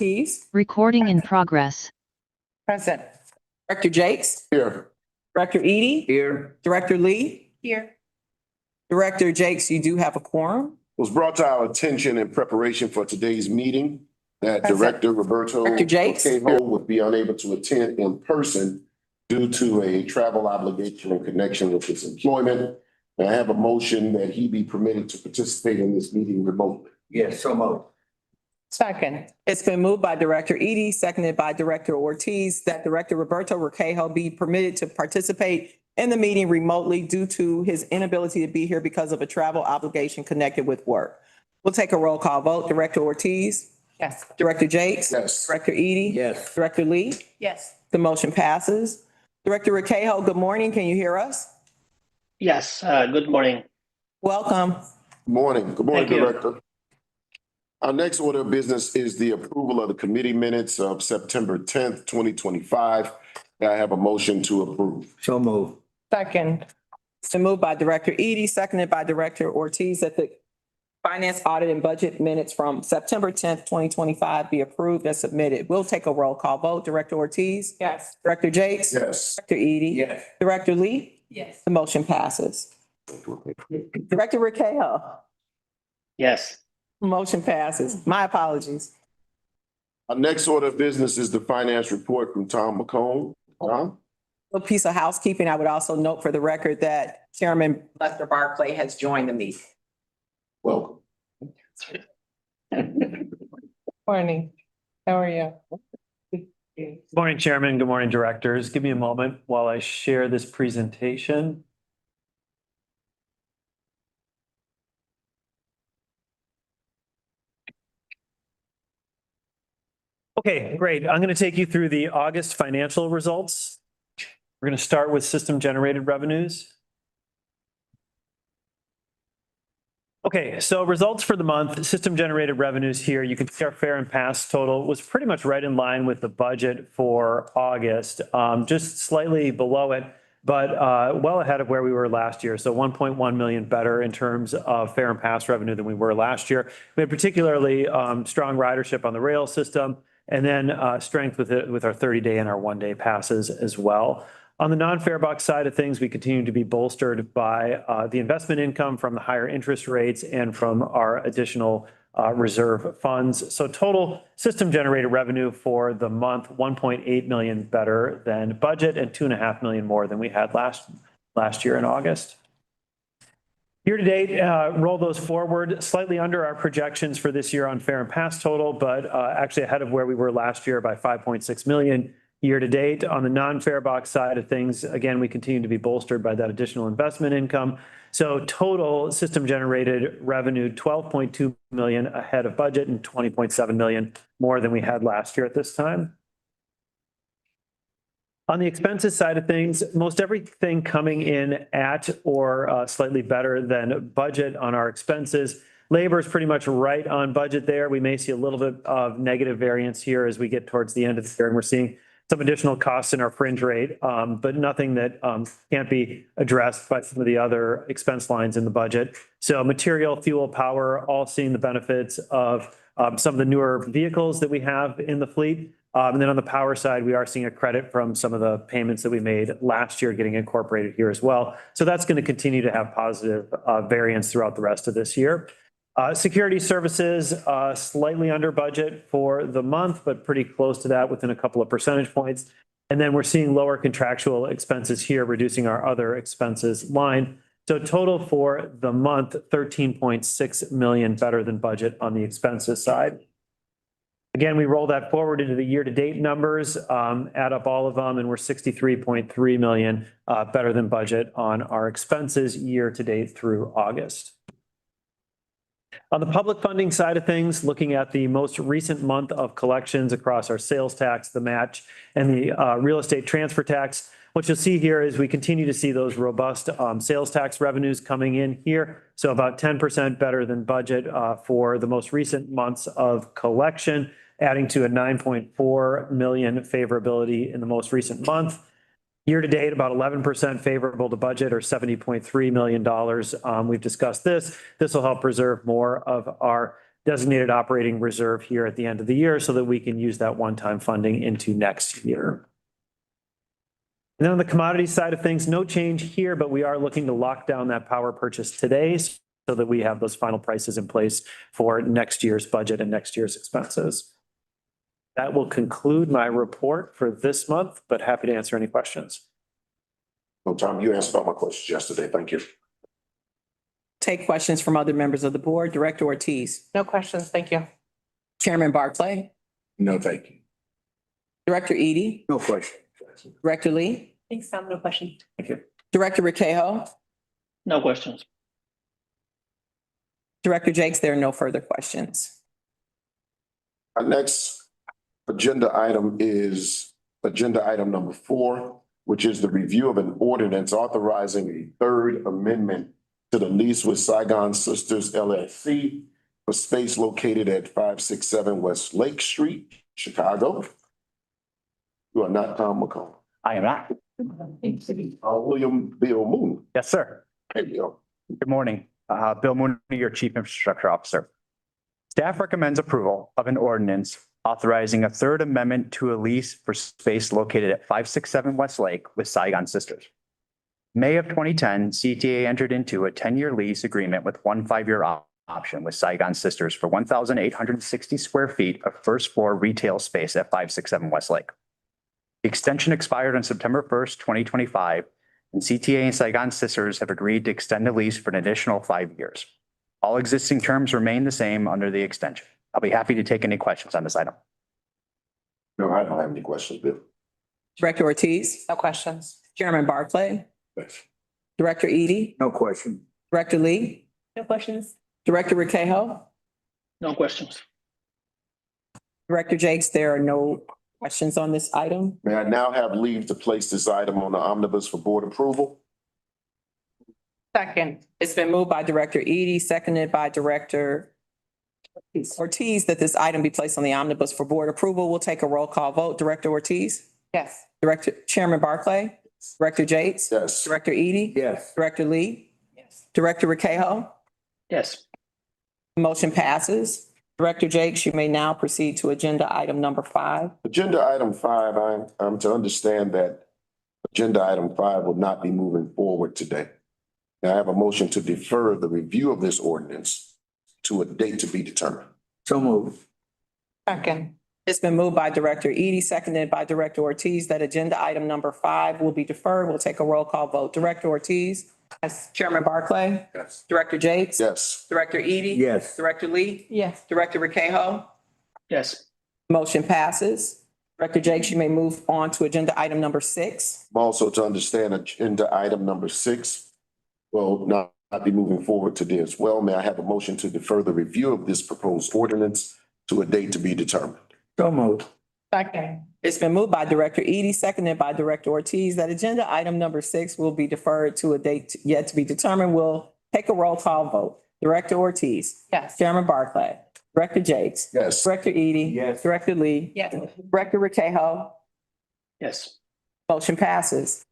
Ortiz. Recording in progress. Present. Director Jakes. Here. Director Eady. Here. Director Lee. Here. Director Jakes, you do have a quorum. Was brought to our attention in preparation for today's meeting that Present. Director Roberto Director Jakes. Cahill would be unable to attend in person due to a travel obligation in connection with his employment. May I have a motion that he be permitted to participate in this meeting remotely? Yes, so moved. Second. It's been moved by Director Eady, seconded by Director Ortiz, that Director Roberto Requejo be permitted to participate in the meeting remotely due to his inability to be here because of a travel obligation connected with work. We'll take a roll call vote. Director Ortiz, Yes. Director Jakes, Yes. Director Eady, Yes. Director Lee. Yes. The motion passes. Director Requejo, good morning. Can you hear us? Yes, good morning. Welcome. Morning. Good morning, Thank you. Director. Our next order of business is the approval of the committee minutes of September 10th, 2025. May I have a motion to approve? So moved. Second. It's been moved by Director Eady, seconded by Director Ortiz, that the Finance Audit and Budget minutes from September 10th, 2025 be approved as submitted. We'll take a roll call vote. Director Ortiz, Yes. Director Jakes, Yes. Director Eady, Yes. Director Lee. Yes. The motion passes. Director Requejo, Yes, motion passes. My apologies. Our next order of business is the finance report from Tom McComb. Tom? A piece of housekeeping, I would also note for the record that Chairman Lester Barclay has joined the meeting. Welcome. Morning. How are you? Good morning, Chairman. Good morning, Directors. Give me a moment while I share this presentation. Okay, great. I'm going to take you through the August financial results. We're going to start with system-generated revenues. Okay, so results for the month, system-generated revenues here. You can see our fare and pass total was pretty much right in line with the budget for August, just slightly below it, but well ahead of where we were last year. So 1.1 million better in terms of fare and pass revenue than we were last year. We had particularly strong ridership on the rail system, and then strength with our 30-day and our one-day passes as well. On the non-fare box side of things, we continue to be bolstered by the investment income from the higher interest rates and from our additional reserve funds. So total system-generated revenue for the month, 1.8 million better than budget and 2.5 million more than we had last year in August. Year to date, roll those forward, slightly under our projections for this year on fare and pass total, but actually ahead of where we were last year by 5.6 million. Year to date, on the non-fare box side of things, again, we continue to be bolstered by that additional investment income. So total system generated revenue, 12.2 million ahead of budget and 20.7 million more than we had last year at this time. On the expenses side of things, most everything coming in at or slightly better than budget on our expenses. Labor is pretty much right on budget there. We may see a little bit of negative variance here as we get towards the end of the year, and we're seeing some additional costs in our fringe rate, but nothing that can't be addressed by some of the other expense lines in the budget. So material, fuel, power, all seeing the benefits of some of the newer vehicles that we have in the fleet. And then on the power side, we are seeing a credit from some of the payments that we made last year getting incorporated here as well. So that's going to continue to have positive variance throughout the rest of this year. Security services, slightly under budget for the month, but pretty close to that within a couple of percentage points. And then we're seeing lower contractual expenses here, reducing our other expenses line. So total for the month, 13.6 million better than budget on the expenses side. Again, we roll that forward into the year-to-date numbers, add up all of them, and we're 63.3 million better than budget on our expenses year-to-date through August. On the public funding side of things, looking at the most recent month of collections across our sales tax, the match, and the real estate transfer tax, what you'll see here is we continue to see those robust sales tax revenues coming in here. So about 10% better than budget for the most recent months of collection, adding to a 9.4 million favorability in the most recent month. Year to date, about 11% favorable to budget or $70.3 million. We've discussed this. This will help preserve more of our designated operating reserve here at the end of the year so that we can use that one-time funding into next year. And then on the commodity side of things, no change here, but we are looking to lock down that power purchase today so that we have those final prices in place for next year's budget and next year's expenses. That will conclude my report for this month, but happy to answer any questions. No, Tom, you answered all my questions yesterday. Thank you. Take questions from other members of the board. Director Ortiz. No questions, thank you. Chairman Barclay. No, thank you. Director Eady. No question. Director Lee. Thanks, Tom. No question. Thank you. Director Raquel. No questions. Director Jakes, there are no further questions. Our next agenda item is agenda item number 4, which is the review of an ordinance authorizing a third amendment to the lease with Saigon Sisters LLC for space located at 567 West Lake Street, Chicago. You are not Tom McCall. I am not. William Bill Moon. Yes, sir. There you go. Good morning. Bill Mooney, your Chief Infrastructure Officer. Staff recommends approval of an ordinance authorizing a third amendment to a lease for space located at 567 West Lake with Saigon Sisters. May of 2010, CTA entered into a 10-year lease agreement with one 5-year option with Saigon Sisters for 1,860 square feet of first floor retail space at 567 West Lake. The extension expired on September 1st, 2025, and CTA and Saigon Sisters have agreed to extend the lease for an additional 5 years. All existing terms remain the same under the extension. I'll be happy to take any questions on this item. No, I don't have any questions, Bill. Director Ortiz. No questions. Chairman Barclay. Thanks. Director Eady. No question. Director Lee. No questions. Director Raquel. No questions. Director Jakes, there are no questions on this item. May I now have leave to place this item on the omnibus for board approval? Second. It's been moved by Director Eady, seconded by Director Ortiz, that this item be placed on the omnibus for board approval. We'll take a roll call vote. Director Ortiz. Yes. Director Chairman Barclay. Director Jakes. Yes. Director Eady. Yes. Director Lee. Yes. Director Raquel. Yes. Motion passes. Director Jakes, you may now proceed to agenda item number 5. Agenda item 5, I'm to understand that agenda item 5 will not be moving forward today. Now I have a motion to defer the review of this ordinance to a date to be determined. So moved. Second. It's been moved by Director Eady, seconded by Director Ortiz, that agenda item number 5 will be deferred. We'll take a roll call vote. Director Ortiz. Yes. Chairman Barclay. Yes. Director Jakes. Yes. Director Eady. Yes. Director Lee. Yes. Director Raquel. Yes. Motion passes. Director Jakes, you may move on to agenda item number 6. I'm also to understand agenda item number 6 will not be moving forward today as well. May I have a motion to defer the review of this proposed ordinance to a date to be determined? So moved. Second. It's been moved by Director Eady, seconded by Director Ortiz, that agenda item number 6 will be deferred to a date yet to be determined. We'll take a roll call vote. Director Ortiz. Yes. Chairman Barclay. Director Jakes. Yes. Director Eady. Yes. Director Lee. Yes. Director Raquel. Yes. Motion passes.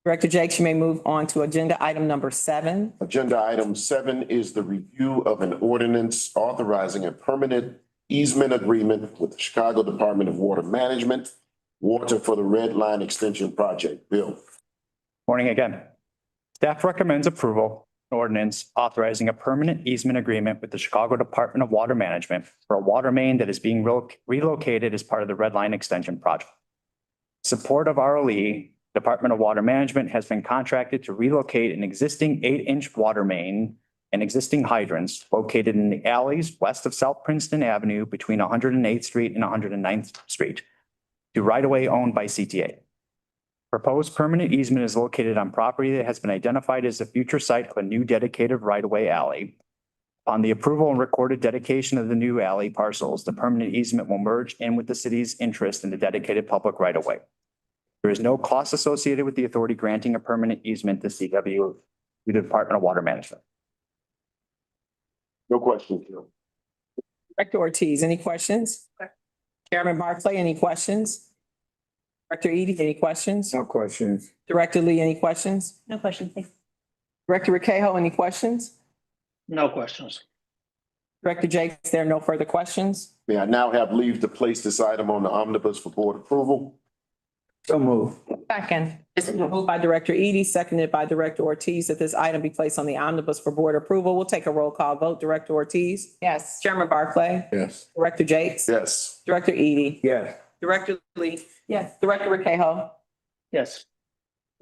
Director Jakes, you may move on to agenda item number 7. Agenda item 7 is the review of an ordinance authorizing a permanent easement agreement with the Chicago Department of Water Management, water for the Red Line Extension Project. Bill. Morning again. Staff recommends approval of an ordinance authorizing a permanent easement agreement with the Chicago Department of Water Management for a water main that is being relocated as part of the Red Line Extension Project. Support of ROE, Department of Water Management has been contracted to relocate an existing 8-inch water main and existing hydrants located in the alleys west of South Princeton Avenue between 108th Street and 109th Street to right-of-way owned by CTA. Proposed permanent easement is located on property that has been identified as the future site of a new dedicated right-of-way alley. On the approval and recorded dedication of the new alley parcels, the permanent easement will merge in with the city's interest in the dedicated public right-of-way. There is no cost associated with the authority granting a permanent easement to CW, the Department of Water Management. No questions, Bill. Director Ortiz, any questions? Chairman Barclay, any questions? Director Eady, any questions? No questions. Director Lee, any questions? No questions. Thanks. Director Raquel, any questions? No questions. Director Jakes, there are no further questions. May I now have leave to place this item on the omnibus for board approval? So moved. Second. It's been moved by Director Eady, seconded by Director Ortiz, that this item be placed on the omnibus for board approval. We'll take a roll call vote. Director Ortiz? Yes. Chairman Barclay? Yes. Director Jakes? Yes. Director Eady? Yes. Director Lee? Yes. Director Urquejo? Yes.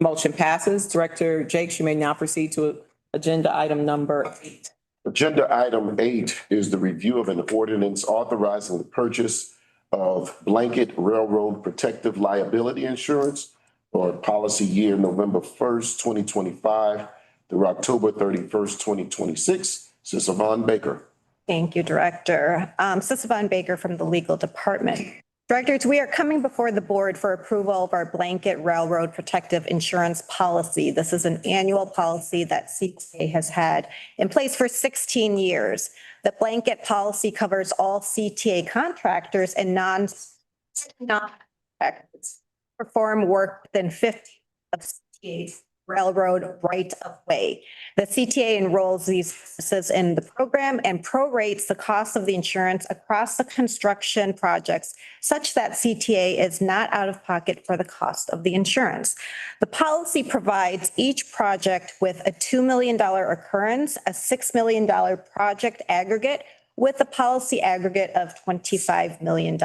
Motion passes. Director Jakes, you may now proceed to agenda item number 8. Agenda item 8 is the review of an ordinance authorizing the purchase of blanket railroad protective liability insurance for policy year November 1st, 2025 through October 31st, 2026. Cecil Von Baker. Thank you, Director. Cecil Von Baker from the Legal Department. Directors, we are coming before the board for approval of our blanket railroad protective insurance policy. This is an annual policy that CTA has had in place for 16 years. The blanket policy covers all CTA contractors and non-contractors perform work within 50 of CTA's railroad right of way. The CTA enrolls these businesses in the program and prorates the cost of the insurance across the construction projects such that CTA is not out of pocket for the cost of the insurance. The policy provides each project with a $2 million occurrence, a $6 million project aggregate with a policy aggregate of $25 million.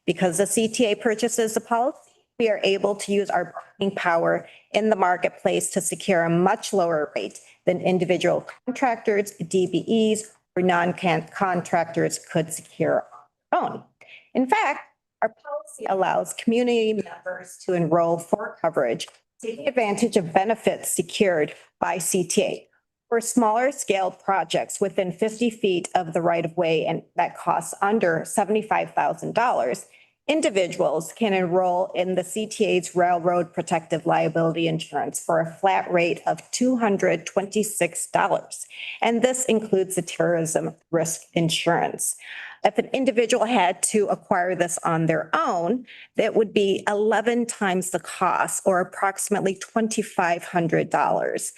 Because the CTA purchases the policy, we are able to use our bargaining power in the marketplace to secure a much lower rate than individual contractors, DBEs, or non-contractors could secure on their own. In fact, our policy allows community members to enroll for coverage, taking advantage of benefits secured by CTA. For smaller scale projects within 50 feet of the right of way and that costs under $75,000, individuals can enroll in the CTA's Railroad Protective Liability Insurance for a flat rate of $226. And this includes the terrorism risk insurance. If an individual had to acquire this on their own, that would be 11 times the cost, or approximately $2,500.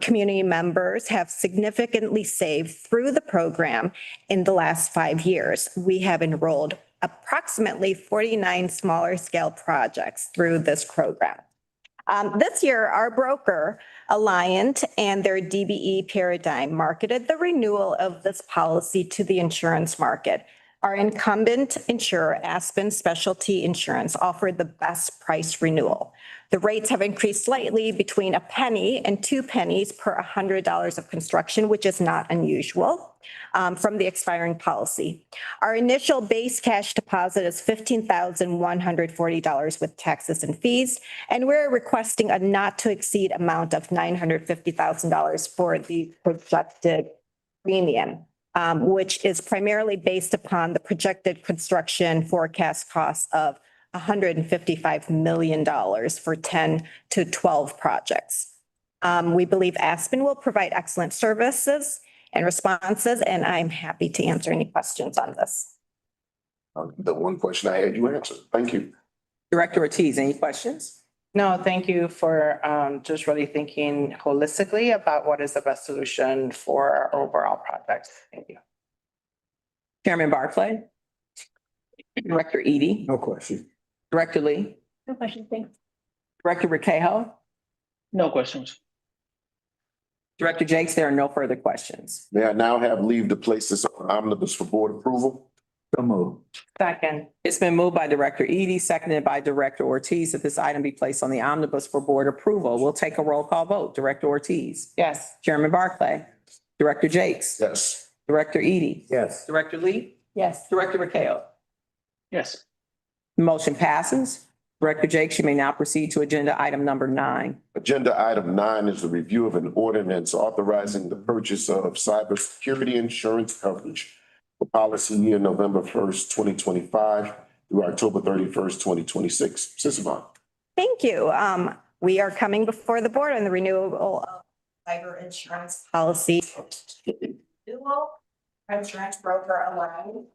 Community members have significantly saved through the program in the last 5 years. We have enrolled approximately 49 smaller scale projects through this program. This year, our broker, Alliant, and their DBE Paradigm marketed the renewal of this policy to the insurance market. Our incumbent insurer, Aspen Specialty Insurance, offered the best price renewal. The rates have increased slightly between a penny and 2 pennies per $100 of construction, which is not unusual from the expiring policy. Our initial base cash deposit is $15,140 with taxes and fees, and we're requesting a not to exceed amount of $950,000 for the projected premium, which is primarily based upon the projected construction forecast costs of $155 million for 10 to 12 projects. We believe Aspen will provide excellent services and responses, and I'm happy to answer any questions on this. The one question I had, you answered. Thank you. Director Ortiz, any questions? No, thank you for just really thinking holistically about what is the best solution for our overall project. Thank you. Chairman Barclay? Director Eady? No question. Director Lee? No question, thanks. Director Urquejo? No questions. Director Jakes, there are no further questions. May I now have leave to place this on omnibus for board approval? So moved. Second. It's been moved by Director Eady, seconded by Director Ortiz, that this item be placed on the omnibus for board approval. We'll take a roll call vote. Director Ortiz? Yes. Chairman Barclay? Director Jakes? Yes. Director Eady? Yes. Director Lee? Yes. Director Urquejo? Yes. Motion passes. Director Jakes, you may now proceed to agenda item number 9. Agenda item 9 is the review of an ordinance authorizing the purchase of cybersecurity insurance coverage for policy year November 1st, 2025 through October 31st, 2026. Cecil Von. Thank you. We are coming before the board on the renewal of cyber insurance policy. Renewal, insurance broker Alliant,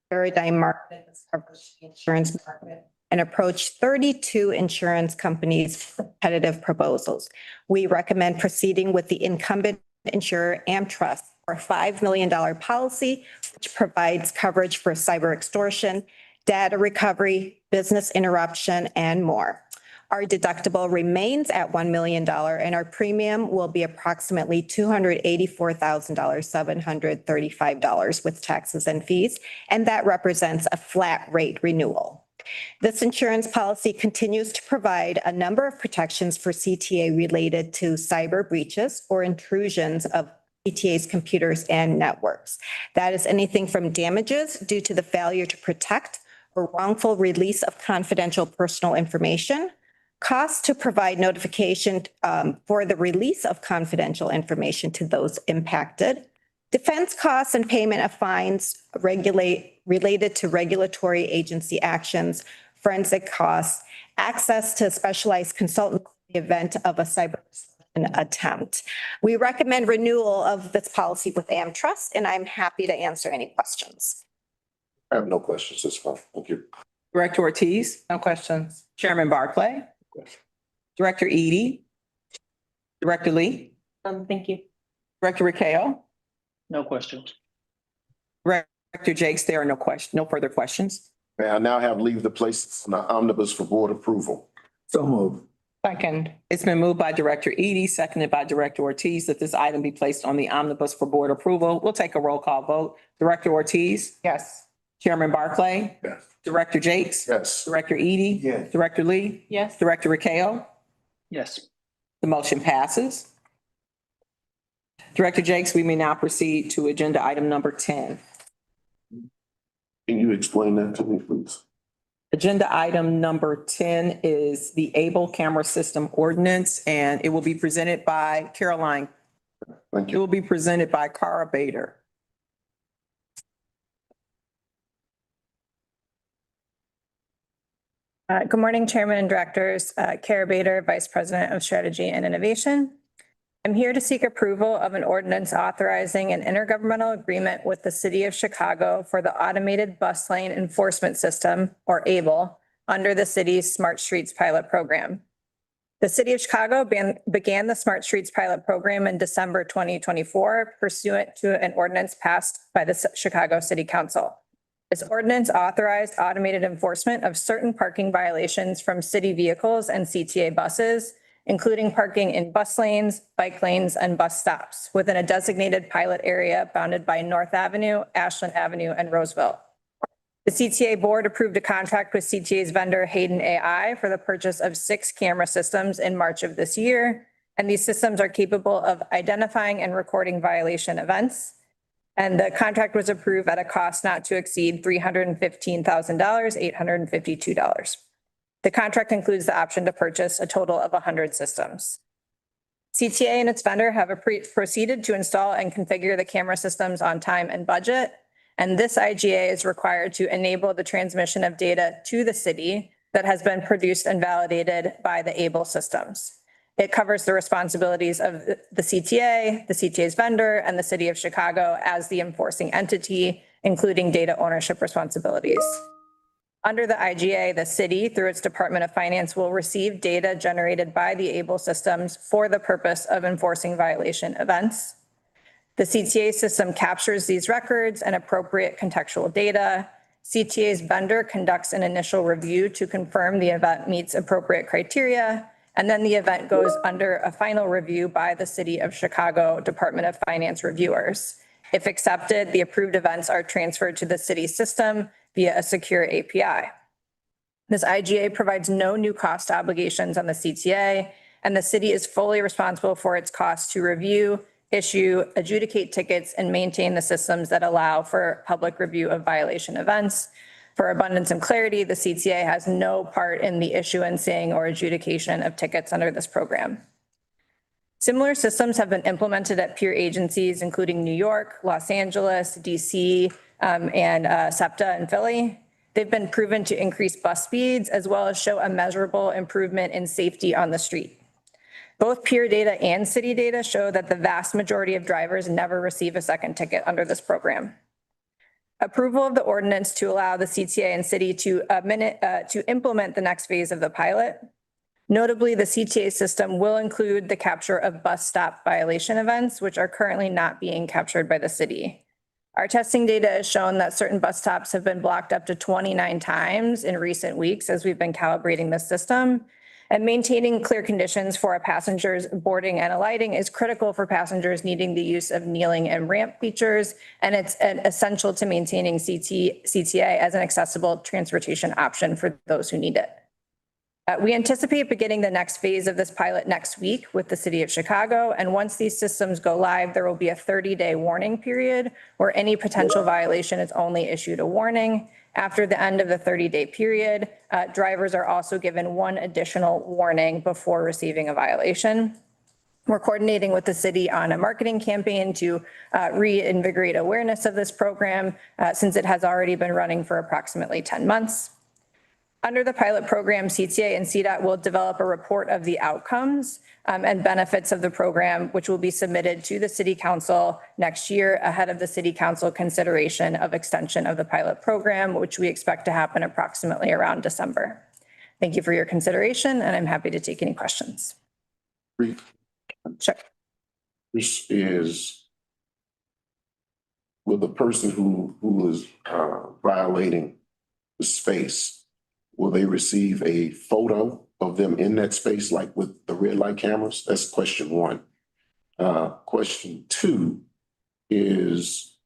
Paradigm marketed this coverage to the insurance market and approached 32 insurance companies for competitive proposals. We recommend proceeding with the incumbent insurer AmTrust for a $5 million policy, which provides coverage for cyber extortion, data recovery, business interruption, and more. Our deductible remains at $1 million and our premium will be approximately $284,735 with taxes and fees, and that represents a flat rate renewal. This insurance policy continues to provide a number of protections for CTA related to cyber breaches or intrusions of CTA's computers and networks. That is anything from damages due to the failure to protect or wrongful release of confidential personal information, costs to provide notification for the release of confidential information to those impacted, defense costs and payment of fines related to regulatory agency actions, forensic costs, access to specialized consultant in the event of a cyber attempt. We recommend renewal of this policy with AmTrust, and I'm happy to answer any questions. I have no questions this time. Thank you. Director Ortiz, No questions. Chairman Barclay, Director Eady, Director Lee, Thank you. Director Rakeo, No questions. Director Jakes, there are no further questions. May I now have leave the place on the omnibus for board approval? So moved. Second. It's been moved by Director Eady, seconded by Director Ortiz, that this item be placed on the omnibus for board approval. We'll take a roll call vote. Director Ortiz, Yes. Chairman Barclay, Yes. Director Jakes, Yes. Director Eady, Yes. Director Lee, Yes. Director Rakeo. Yes. The motion passes. Director Jakes, we may now proceed to agenda item number 10. Can you explain that to me, please? Agenda item number 10 is the Able Camera System Ordinance, and it will be presented by Caroline. Thank It you. will be presented by Cara Bader. Good morning, Chairman and Directors. Cara Bader, Vice President of Strategy and Innovation. I'm here to seek approval of an ordinance authorizing an intergovernmental agreement with the City of Chicago for the Automated Bus Lane Enforcement System, or ABLE, under the city's Smart Streets Pilot Program. The City of Chicago began the Smart Streets Pilot Program in December 2024 pursuant to an ordinance passed by the Chicago City Council. This ordinance authorized automated enforcement of certain parking violations from city vehicles and CTA buses, including parking in bus lanes, bike lanes, and bus stops within a designated pilot area bounded by North Avenue, Ashland Avenue, and Roseville. The CTA board approved a contract with CTA's vendor Hayden AI for the purchase of 6 camera systems in March of this year, and these systems are capable of identifying and recording violation events. And the contract was approved at a cost not to exceed $315,852. The contract includes the option to purchase a total of 100 systems. CTA and its vendor have proceeded to install and configure the camera systems on time and budget. And this IGA is required to enable the transmission of data to the city that has been produced and validated by the ABLE systems. It covers the responsibilities of the CTA's vendor, and the City of Chicago as the enforcing entity, including data ownership responsibilities. Under the IGA, the city, through its Department of Finance, will receive data generated by the ABLE systems for the purpose of enforcing violation events. The CTA system captures these records and appropriate contextual data. CTA's vendor conducts an initial review to confirm the event meets appropriate criteria, and then the event goes under a final review by the City of Chicago Department of Finance reviewers. If accepted, the approved events are transferred to the city system via a secure API. This IGA provides no new cost obligations on the CTA, and the city is fully responsible for its costs to review, issue, adjudicate tickets, and maintain the systems that allow for public review of violation events. For abundance and clarity, the CTA has no part in the issuancing or adjudication of tickets under this program. Similar systems have been implemented at peer agencies, including New York, Los Angeles, DC, and SEPTA in Philly. They've been proven to increase bus speeds as well as show a measurable improvement in safety on the street. Both peer data and city data show that the vast majority of drivers never receive a second ticket under this program. Approval of the ordinance to allow the CTA and city to implement the next phase of the pilot Notably, the CTA system will include the capture of bus stop violation events, which are currently not being captured by the city. Our testing data has shown that certain bus stops have been blocked up to 29 times in recent weeks as we've been calibrating the system. And maintaining clear conditions for our passengers boarding and alighting is critical for passengers needing the use of kneeling and ramp features. And it's essential to maintaining CTA as an accessible transportation option for those who need it. We anticipate beginning the next phase of this pilot next week with the city of Chicago. And once these systems go live, there will be a 30-day warning period where any potential violation is only issued a warning. After the end of the 30-day period, drivers are also given one additional warning before receiving a violation. We're coordinating with the city on a marketing campaign to reinvigorate awareness of this program since it has already been running for approximately 10 months. Under the pilot program, CTA and CDOT will develop a report of the outcomes and benefits of the program, which will be submitted to the city council next year ahead of the city council consideration of extension of the pilot program, which we expect to happen approximately around December. Thank you for your consideration, and I'm happy to take any questions. Sure. This is, will the person who is violating the space, will they receive a photo of them in that space, like with the red light cameras? That's question one. Question two is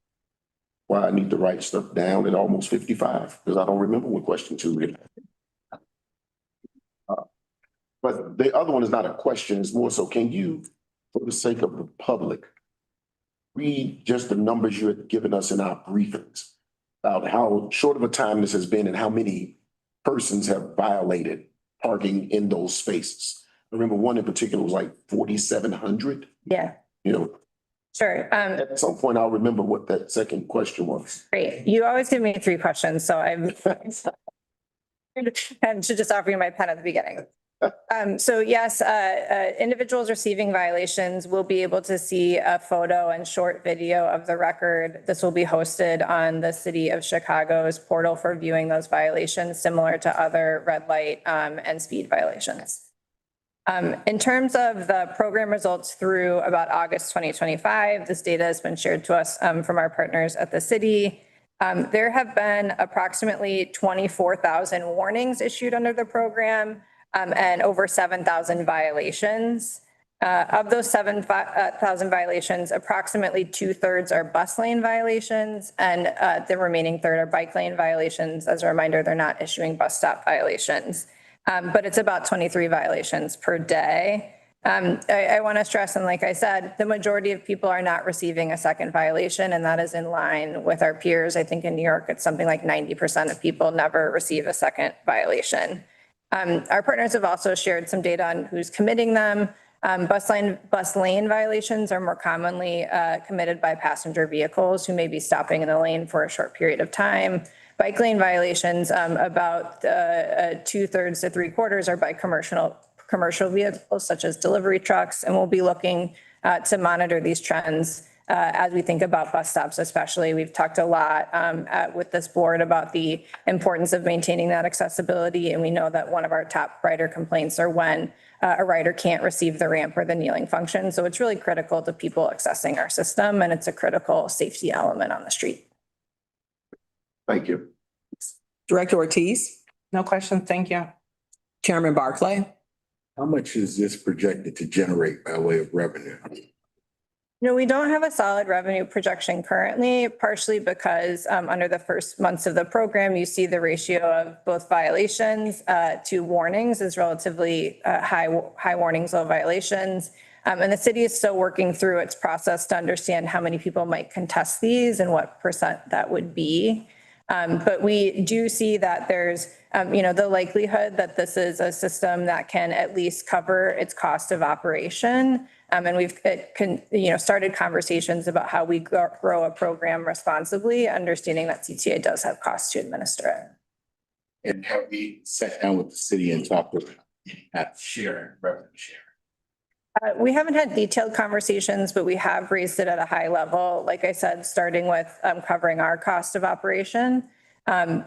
why I need to write stuff down at almost 55, because I don't remember what question two is. But the other one is not a question, it's more so, can you, for the sake of the public, read just the numbers you had given us in our briefings about how short of a time this has been and how many persons have violated parking in those spaces? I remember one in particular was like 4,700, Yeah, you know. sure. At some point, I'll remember what that second question was. Great. You always give me 3 questions, so I'm and should just offer you my pen at the beginning. So yes, individuals receiving violations will be able to see a photo and short video of the record. This will be hosted on the City of Chicago's portal for viewing those violations, similar to other red light and speed violations. In terms of the program results through about August 2025, this data has been shared to us from our partners at the city. There have been approximately 24,000 warnings issued under the program. And over 7,000 violations. Of those 7,000 violations, approximately 2/3 are bus lane violations, and the remaining third are bike lane violations. As a reminder, they're not issuing bus stop violations, but it's about 23 violations per day. I want to stress, and like I said, the majority of people are not receiving a second violation, and that is in line with our peers. I think in New York, it's something like 90% of people never receive a second violation. Our partners have also shared some data on who's committing them. Bus lane violations are more commonly committed by passenger vehicles who may be stopping in the lane for a short period of time. Bike lane violations, about 2/3 to 3/4 are by commercial vehicles such as delivery trucks, and we'll be looking to monitor these trends as we think about bus stops, especially. We've talked a lot with this board about the importance of maintaining that accessibility. And we know that one of our top rider complaints are when a rider can't receive the ramp or the kneeling function. So it's really critical to people accessing our system, and it's a critical safety element on the street. Thank you. Director Ortiz, No questions, thank you. Chairman Barclay. How much is this projected to generate by way of revenue? No, we don't have a solid revenue projection currently, partially because under the first months of the program, you see the ratio of both violations to warnings is relatively high warnings, low violations. And the city is still working through its process to understand how many people might contest these and what % that would be. But we do see that there's, the likelihood that this is a system that can at least cover its cost of operation. And we've, started conversations about how we grow a program responsibly, understanding that CTA does have costs to administer it. And have we sat down with the city and talked about sharing, revenue sharing? We haven't had detailed conversations, but we have raised it at a high level. Like I said, starting with covering our cost of operation.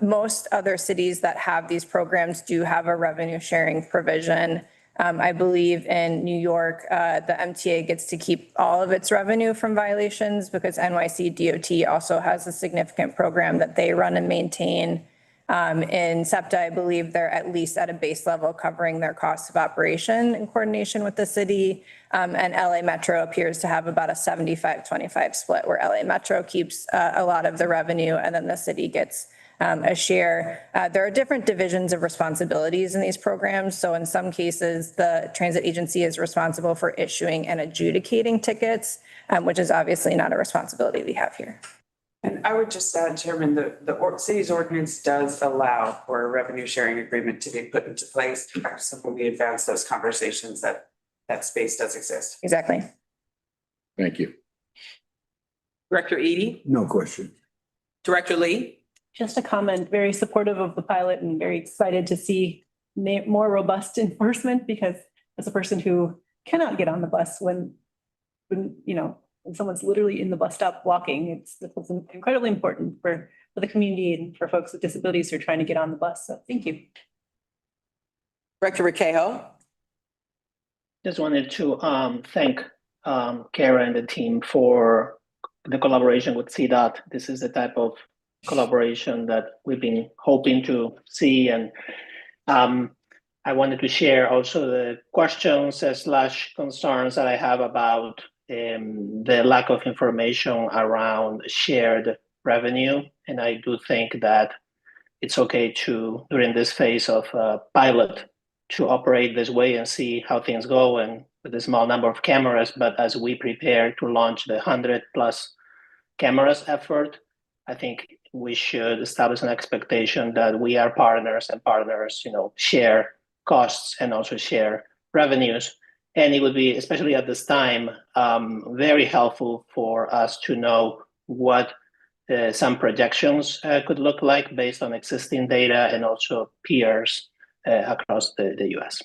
Most other cities that have these programs do have a revenue sharing provision. I believe in New York, the MTA gets to keep all of its revenue from violations because NYC DOT also has a significant program that they run and maintain. In SEPTA, I believe they're at least at a base level covering their costs of operation in coordination with the city. And LA Metro appears to have about a 75-25 split where LA Metro keeps a lot of the revenue and then the city gets a share. There are different divisions of responsibilities in these programs. So in some cases, the transit agency is responsible for issuing and adjudicating tickets, which is obviously not a responsibility we have here. And I would just add, Chairman, the city's ordinance does allow for a revenue sharing agreement to be put into place. So when we advance those conversations, that space does exist. Exactly. Thank you. Director Eady? No question. Director Lee? Just a comment, very supportive of the pilot and very excited to see more robust enforcement because as a person who cannot get on the bus when someone's literally in the bus stop walking, it's incredibly important for the community and for folks with disabilities who are trying to get on the bus. So thank you. Director Rekejo? Just wanted to thank Kara and the team for the collaboration with CDOT. This is the type of collaboration that we've been hoping to see. And I wanted to share also the questions / concerns that I have about the lack of information around shared revenue. And I do think that it's okay to, during this phase of pilot, to operate this way and see how things go and with a small number of cameras. But as we prepare to launch the 100+ cameras effort, I think we should establish an expectation that we are partners and partners, share costs and also share revenues. And it would be, especially at this time, very helpful for us to know what some projections could look like based on existing data and also peers across the US.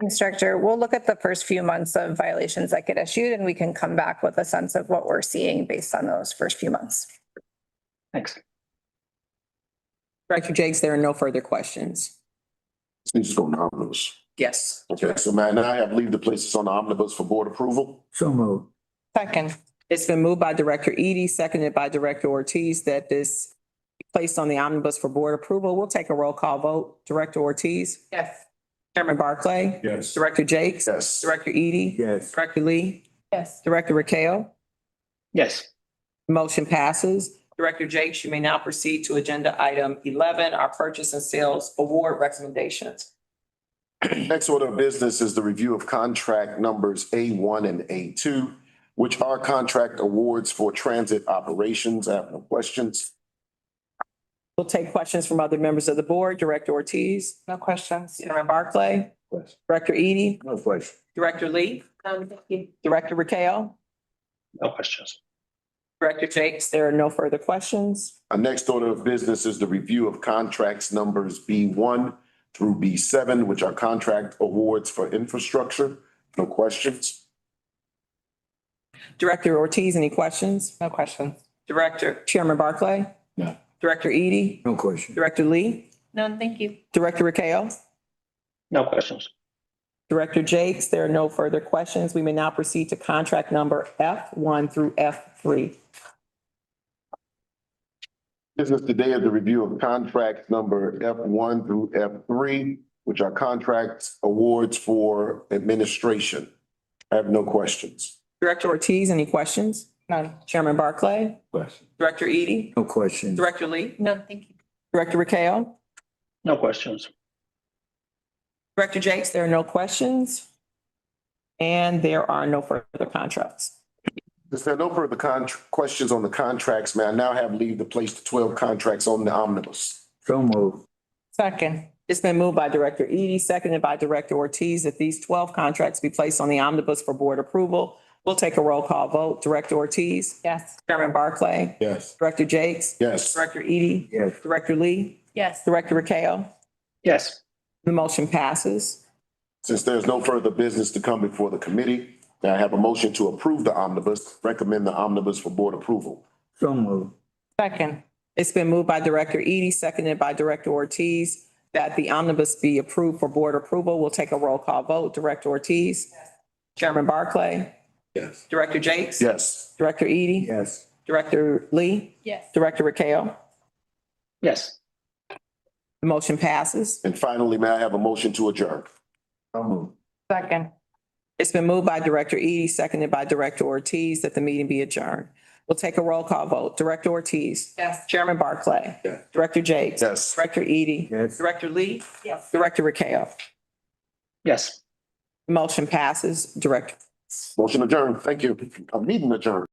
Instructor, we'll look at the first few months of violations that get issued and we can come back with a sense of what we're seeing based on those first few months. Thanks. Director Jakes, there are no further questions. Let's just go on omnibus. Yes. Okay, so man, now I have leave the places on the omnibus for board approval. So moved. Second. It's been moved by Director Eady, seconded by Director Ortiz, that this be placed on the omnibus for board approval. We'll take a roll call vote. Director Ortiz? Yes. Chairman Barclay? Yes. Director Jakes? Yes. Director Eady? Yes. Director Lee? Yes. Director Rekejo? Yes. Motion passes. Director Jakes, you may now proceed to agenda item 11, our purchase and sales award recommendations. Next order of business is the review of contract numbers A1 and A2, which are contract awards for transit operations. I have no questions. We'll take questions from other members of the board. Director Ortiz? No questions. Chairman Barclay? Question. Director Eady? No question. Director Lee? Thank you. Director Rekejo? No questions. Director Jakes, there are no further questions. Our next order of business is the review of contracts numbers B1 through B7, which are contract awards for infrastructure. No questions. Director Ortiz, any questions? No questions. Chairman Barclay? No. Director Eady? No question. Director Lee? None, thank you. Director Rekejo? No questions. Director Jakes, there are no further questions. We may now proceed to contract number F1 through F3. Business today is the review of contracts number F1 through F3, which are contracts awards for administration. I have no questions. Director Ortiz, any questions? None. Chairman Barclay? Question. Director Eady? No question. Director Lee? None, thank you. Director Rekejo? No questions. Director Jakes, there are no questions. And there are no further contracts. If there are no further questions on the contracts, may I now have leave to place the 12 contracts on the omnibus? So moved. Second. It's been moved by Director Eady, seconded by Director Ortiz, that these 12 contracts be placed on the omnibus for board approval. We'll take a roll call vote. Director Ortiz? Yes. Chairman Barclay? Yes. Director Jakes? Yes. Director Eady? Yes. Director Lee? Yes. Director Rekejo? Yes. The motion passes. Since there's no further business to come before the committee, may I have a motion to approve the omnibus, recommend the omnibus for board approval? So moved. Second. It's been moved by Director Eady, seconded by Director Ortiz, that the omnibus be approved for board approval. We'll take a roll call vote. Director Ortiz? Chairman Barclay? Yes. Director Jakes? Yes. Director Eady? Yes. Director Lee? Yes. Director Rakeo? Yes. The motion passes. And finally, may I have a motion to adjourn? So moved. Second. It's been moved by Director Eady, seconded by Director Ortiz, that the meeting be adjourned. We'll take a roll call vote. Director Ortiz? Yes. Chairman Barclay? Yes. Director Jakes? Yes. Director Eady? Yes. Director Lee? Yes. Director Rakeo? Yes. Motion passes. Director. Motion adjourned. Thank you. A meeting adjourned.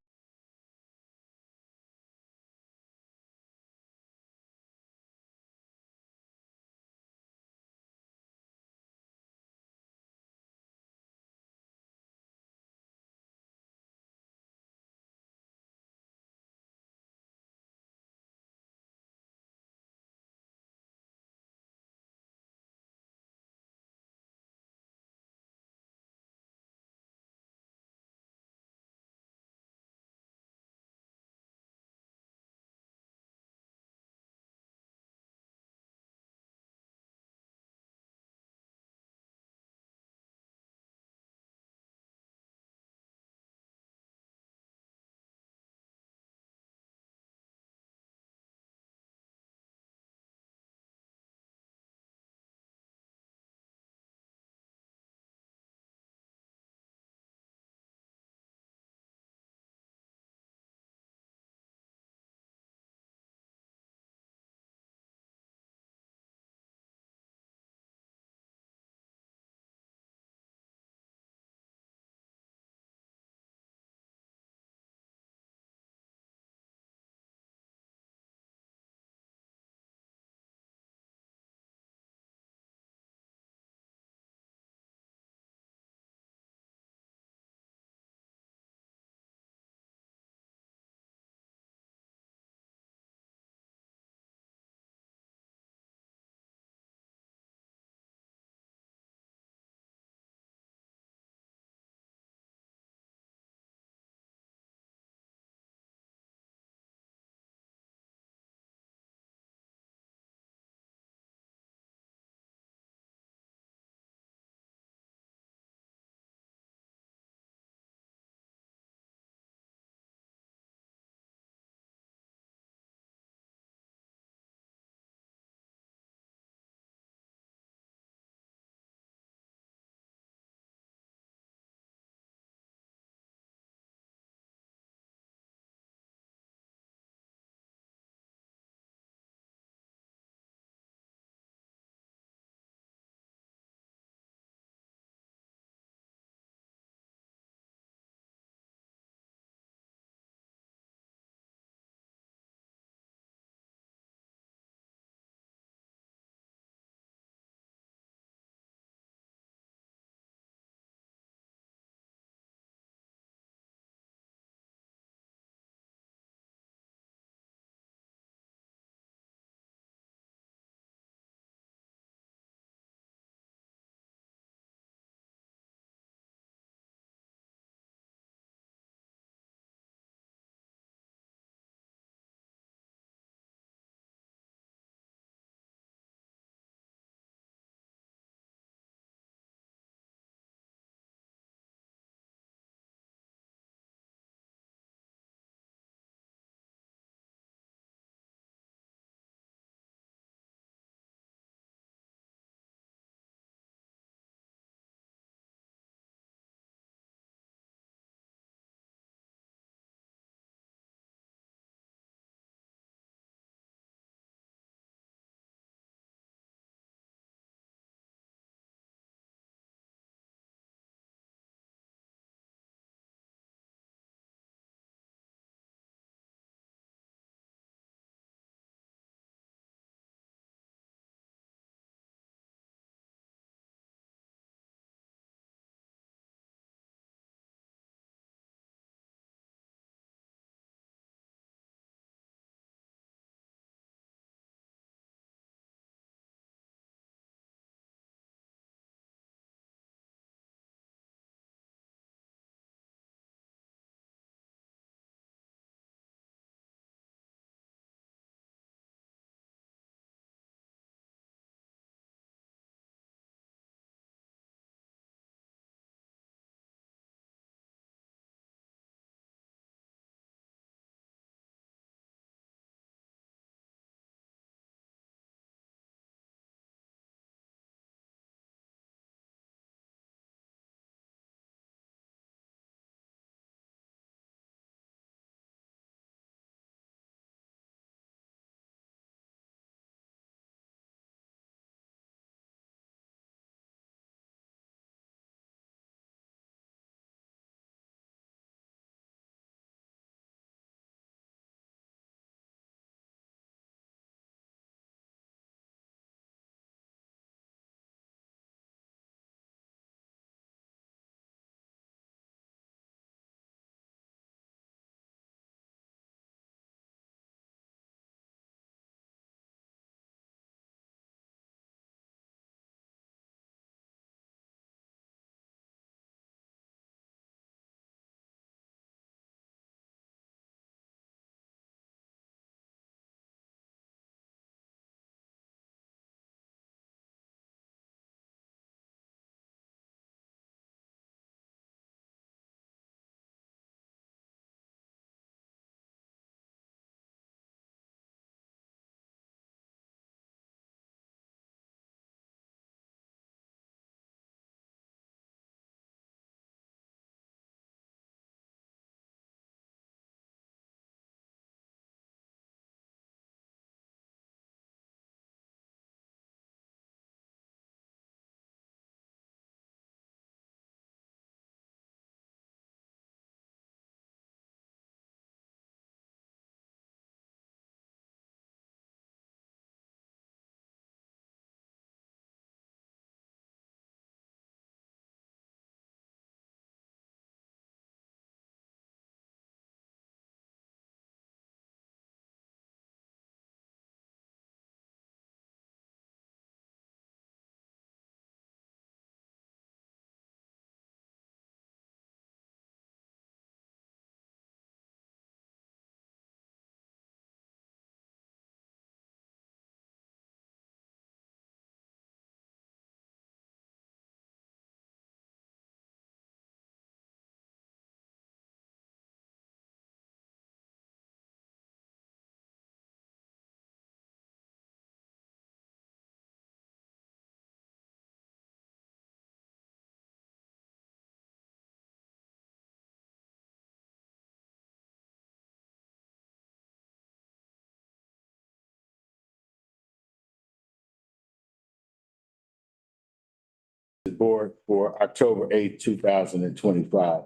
Board for October 8, 2025.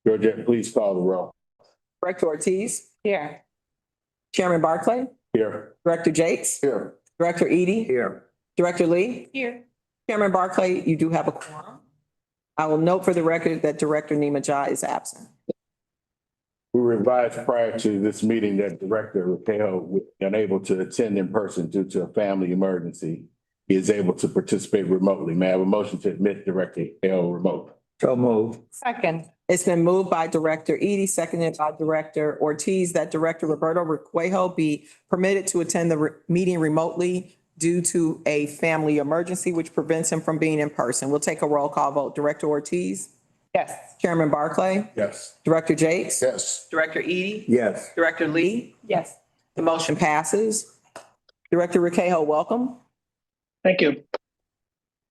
Georgette, please call the roll. Director Ortiz, Here. Chairman Barclay, Here. Director Jakes, Here. Director Eady, Here. Director Lee. Here. Chairman Barclay, you do have a quorum. I will note for the record that Director Nemanja is absent. We were advised prior to this meeting that Director Raquel was unable to attend in person due to a family emergency. He is able to participate remotely. May I have a motion to admit Director Raquel remote? So move. Second. It's been moved by Director Eady, seconded by Director Ortiz, that Director Roberto Requejo be permitted to attend the meeting remotely due to a family emergency which prevents him from being in person. We'll take a roll call vote. Director Ortiz, Yes. Chairman Barclay, Yes. Director Jakes, Yes. Director Eady, Yes. Director Lee. Yes. The motion passes. Director Requejo, welcome. Thank you.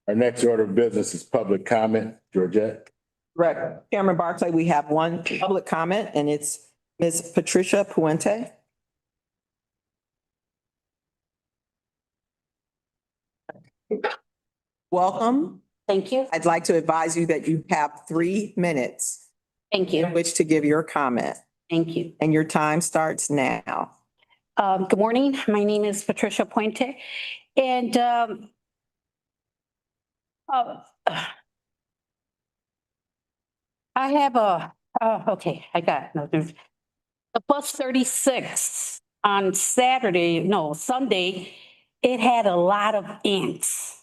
Our next order of business is public comment. Georgette. Correct. Chairman Barclay, we have one public comment and it's Ms. Patricia Puente. Welcome. Thank you. I'd like to advise you that you have 3 minutes Thank in you. which to give your comment, Thank you. and your time starts now. Good morning. My name is Patricia Puente. And I have okay, I got it. No, the bus 36 on Sunday, it had a lot of ants.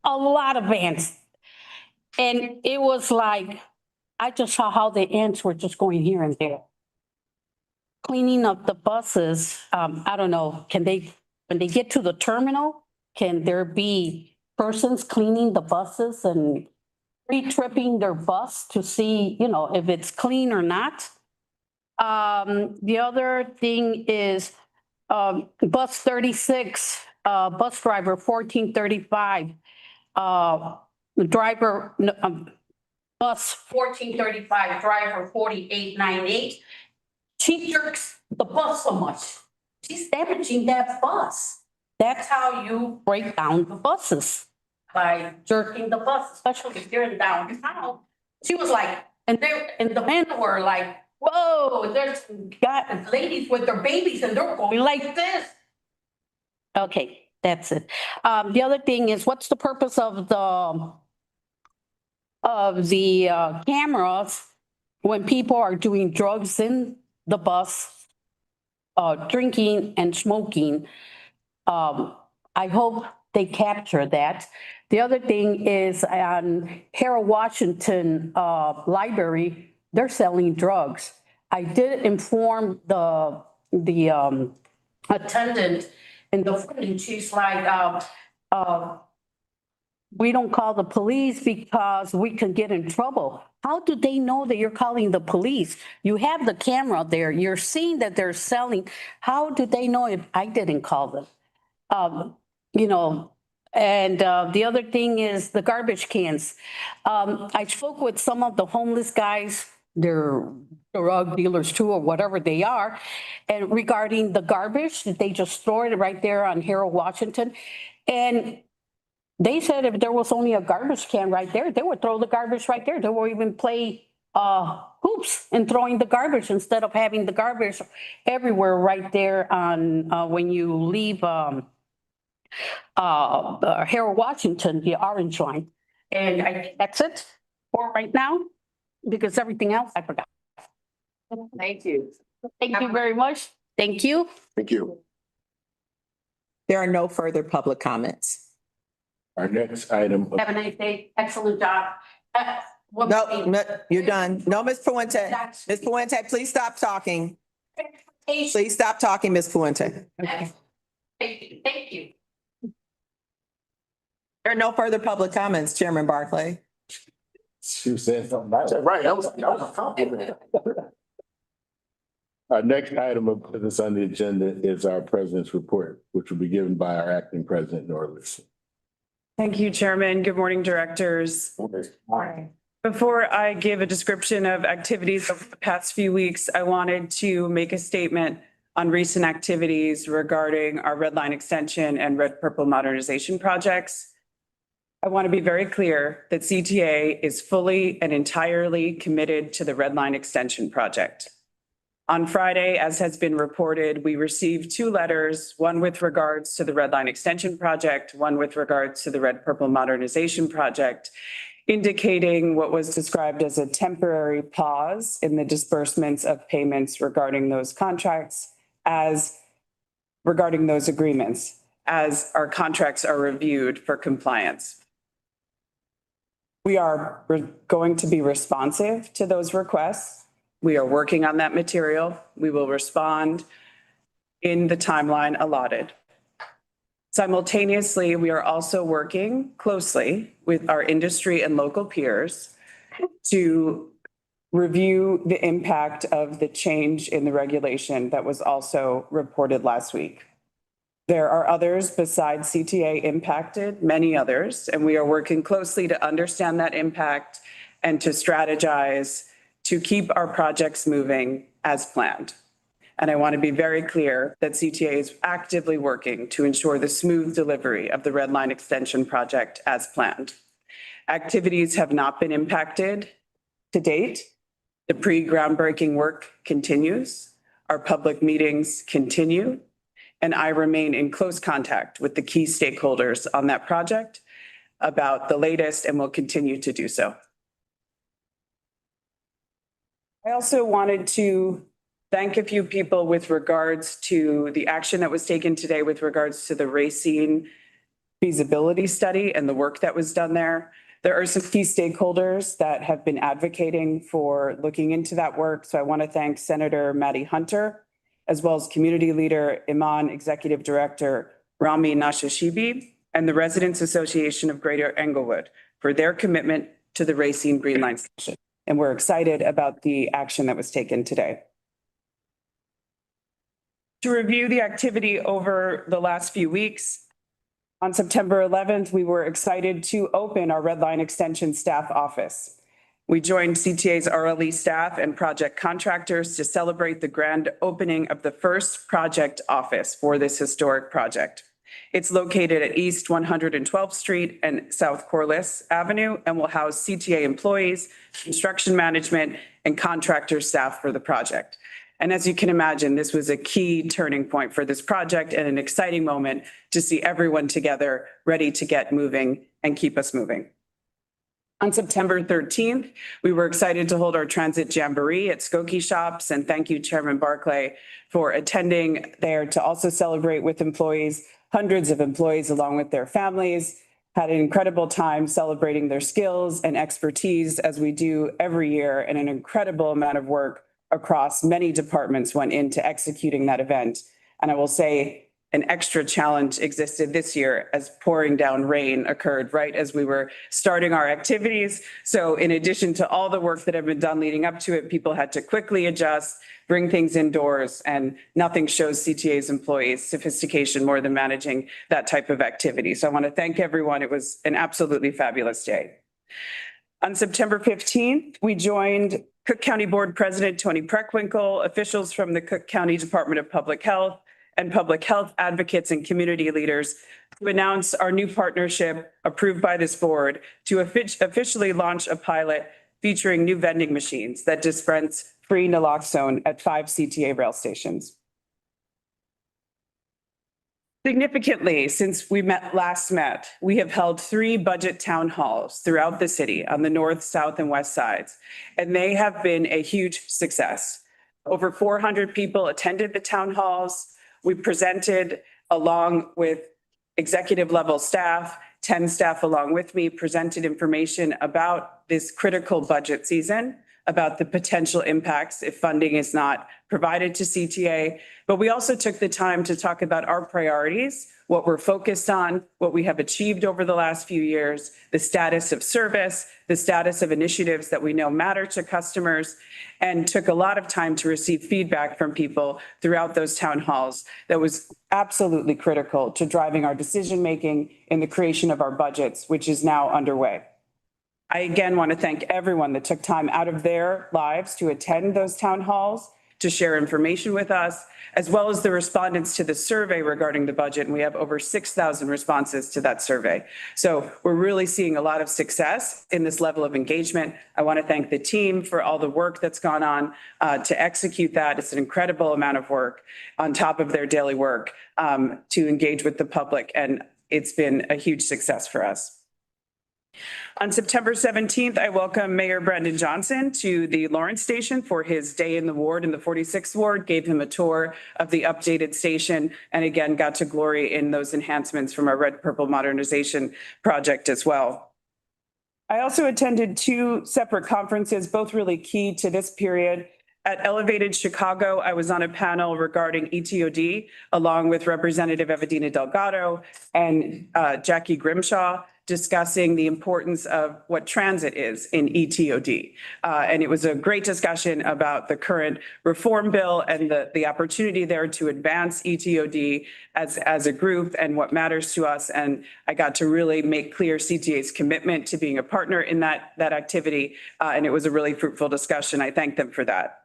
A lot of ants. And it was like, I just saw how the ants were just going here and there. Cleaning up the buses, I don't know, when they get to the terminal, can there be persons cleaning the buses and pre-tripping their bus to see, if it's clean or not? The other thing is, bus 36, bus driver 1435, bus 1435, driver 4898. She jerks the bus so much. She's damaging that bus. That's how you break down the buses, by jerking the bus, especially if you're in downtown. She was like, and the men were like, whoa, there's got ladies with their babies and they're going like this. Okay, that's it. The other thing is, what's the purpose of the cameras when people are doing drugs in the bus, drinking and smoking? I hope they capture that. The other thing is on Harold Washington Library, they're selling drugs. I did inform the attendant in the front, and she's like, we don't call the police because we can get in trouble. How do they know that you're calling the police? You have the camera there. You're seeing that they're selling. How do they know if I didn't call them? And the other thing is the garbage cans. I spoke with some of the homeless guys, they're drug dealers too, or whatever they are, and regarding the garbage, they just stored it right there on Harold Washington. And they said if there was only a garbage can right there, they would throw the garbage right there. They would even play hoops in throwing the garbage instead of having the garbage everywhere right there on when you leave Harold Washington, the orange line. And I think that's it for right now, because everything else I forgot. Thank you. Thank you very much. Thank you. Thank you. There are no further public comments. Our next item. Have a nice day. Excellent job. No, you're done. No, Ms. Puente. Ms. Puente, please stop talking. Please stop talking, Ms. Puente. Thank you. Thank you. There are no further public comments, Chairman Barclay. She was saying something about that. Right, that was a compliment. Our next item of business on the agenda is our president's report, which will be given by our acting president, Norlis. Thank you, Chairman. Good morning, directors. Before I give a description of activities over the past few weeks, I wanted to make a statement on recent activities regarding our Red Line Extension and Red Purple modernization projects. I want to be very clear that CTA is fully and entirely committed to the Red Line Extension project. On Friday, as has been reported, we received 2 letters, one with regards to the Red Line Extension project, one with regards to the Red Purple Modernization project, indicating what was described as a temporary pause in the disbursements of payments regarding those contracts regarding those agreements as our contracts are reviewed for compliance. We are going to be responsive to those requests. We are working on that material. We will respond in the timeline allotted. Simultaneously, we are also working closely with our industry and local peers to review the impact of the change in the regulation that was also reported last week. There are others besides CTA impacted, many others, and we are working closely to understand that impact and to strategize to keep our projects moving as planned. And I want to be very clear that CTA is actively working to ensure the smooth delivery of the Red Line Extension project as planned. Activities have not been impacted to date. The pre-groundbreaking work continues. Our public meetings continue. And I remain in close contact with the key stakeholders on that project about the latest and will continue to do so. I also wanted to thank a few people with regards to the action that was taken today with regards to the Racine feasibility study and the work that was done there. There are some key stakeholders that have been advocating for looking into that work. So I want to thank Senator Maddie Hunter, as well as Community Leader Iman Executive Director Rami Nashashibi, and the Residents Association of Greater Englewood for their commitment to the Racine Green Line Station. And we're excited about the action that was taken today. To review the activity over the last few weeks, on September 11th, we were excited to open our Red Line Extension staff office. We joined CTA's RLE staff and project contractors to celebrate the grand opening of the first project office for this historic project. It's located at East 112th Street and South Corliss Avenue and will house CTA employees, construction management, and contractor staff for the project. And as you can imagine, this was a key turning point for this project and an exciting moment to see everyone together ready to get moving and keep us moving. On September 13th, we were excited to hold our transit jamboree at Skokie Shops, and thank you, Chairman Barclay, for attending there to also celebrate with employees. Hundreds of employees, along with their families, had an incredible time celebrating their skills and expertise, as we do every year, and an incredible amount of work across many departments went into executing that event. And I will say an extra challenge existed this year as pouring down rain occurred right as we were starting our activities. So in addition to all the work that had been done leading up to it, people had to quickly adjust, bring things indoors, and nothing shows CTA's employees sophistication more than managing that type of activity. So I want to thank everyone. It was an absolutely fabulous day. On September 15th, we joined Cook County Board President Tony Preckwinkle, officials from the Cook County Department of Public Health, and public health advocates and community leaders to announce our new partnership approved by this board to officially launch a pilot featuring new vending machines that dispense free naloxone at 5 CTA rail stations. Significantly, since we last met, we have held 3 budget town halls throughout the city on the north, south, and west sides, and they have been a huge success. Over 400 people attended the town halls. We presented along with executive level staff, 10 staff along with me, presented information about this critical budget season, about the potential impacts if funding is not provided to CTA. But we also took the time to talk about our priorities, what we're focused on, what we have achieved over the last few years, the status of service, the status of initiatives that we know matter to customers, and took a lot of time to receive feedback from people throughout those town halls that was absolutely critical to driving our decision-making in the creation of our budgets, which is now underway. I again want to thank everyone that took time out of their lives to attend those town halls to share information with us, as well as the respondents to the survey regarding the budget. And we have over 6,000 responses to that survey. So we're really seeing a lot of success in this level of engagement. I want to thank the team for all the work that's gone on to execute that. It's an incredible amount of work on top of their daily work to engage with the public. And it's been a huge success for us. On September 17th, I welcome Mayor Brendan Johnson to the Lawrence Station for his day in the ward in the 46th Ward, gave him a tour of the updated station, and again, got to glory in those enhancements from our Red Purple Modernization Project as well. I also attended 2 separate conferences, both really key to this period. At Elevated Chicago, I was on a panel regarding ETOD, along with Representative Evedina Delgado and Jackie Grimshaw, discussing the importance of what transit is in ETOD. And it was a great discussion about the current reform bill and the opportunity there to advance ETOD as a group and what matters to us. And I got to really make clear CTA's commitment to being a partner in that activity. And it was a really fruitful discussion. I thank them for that.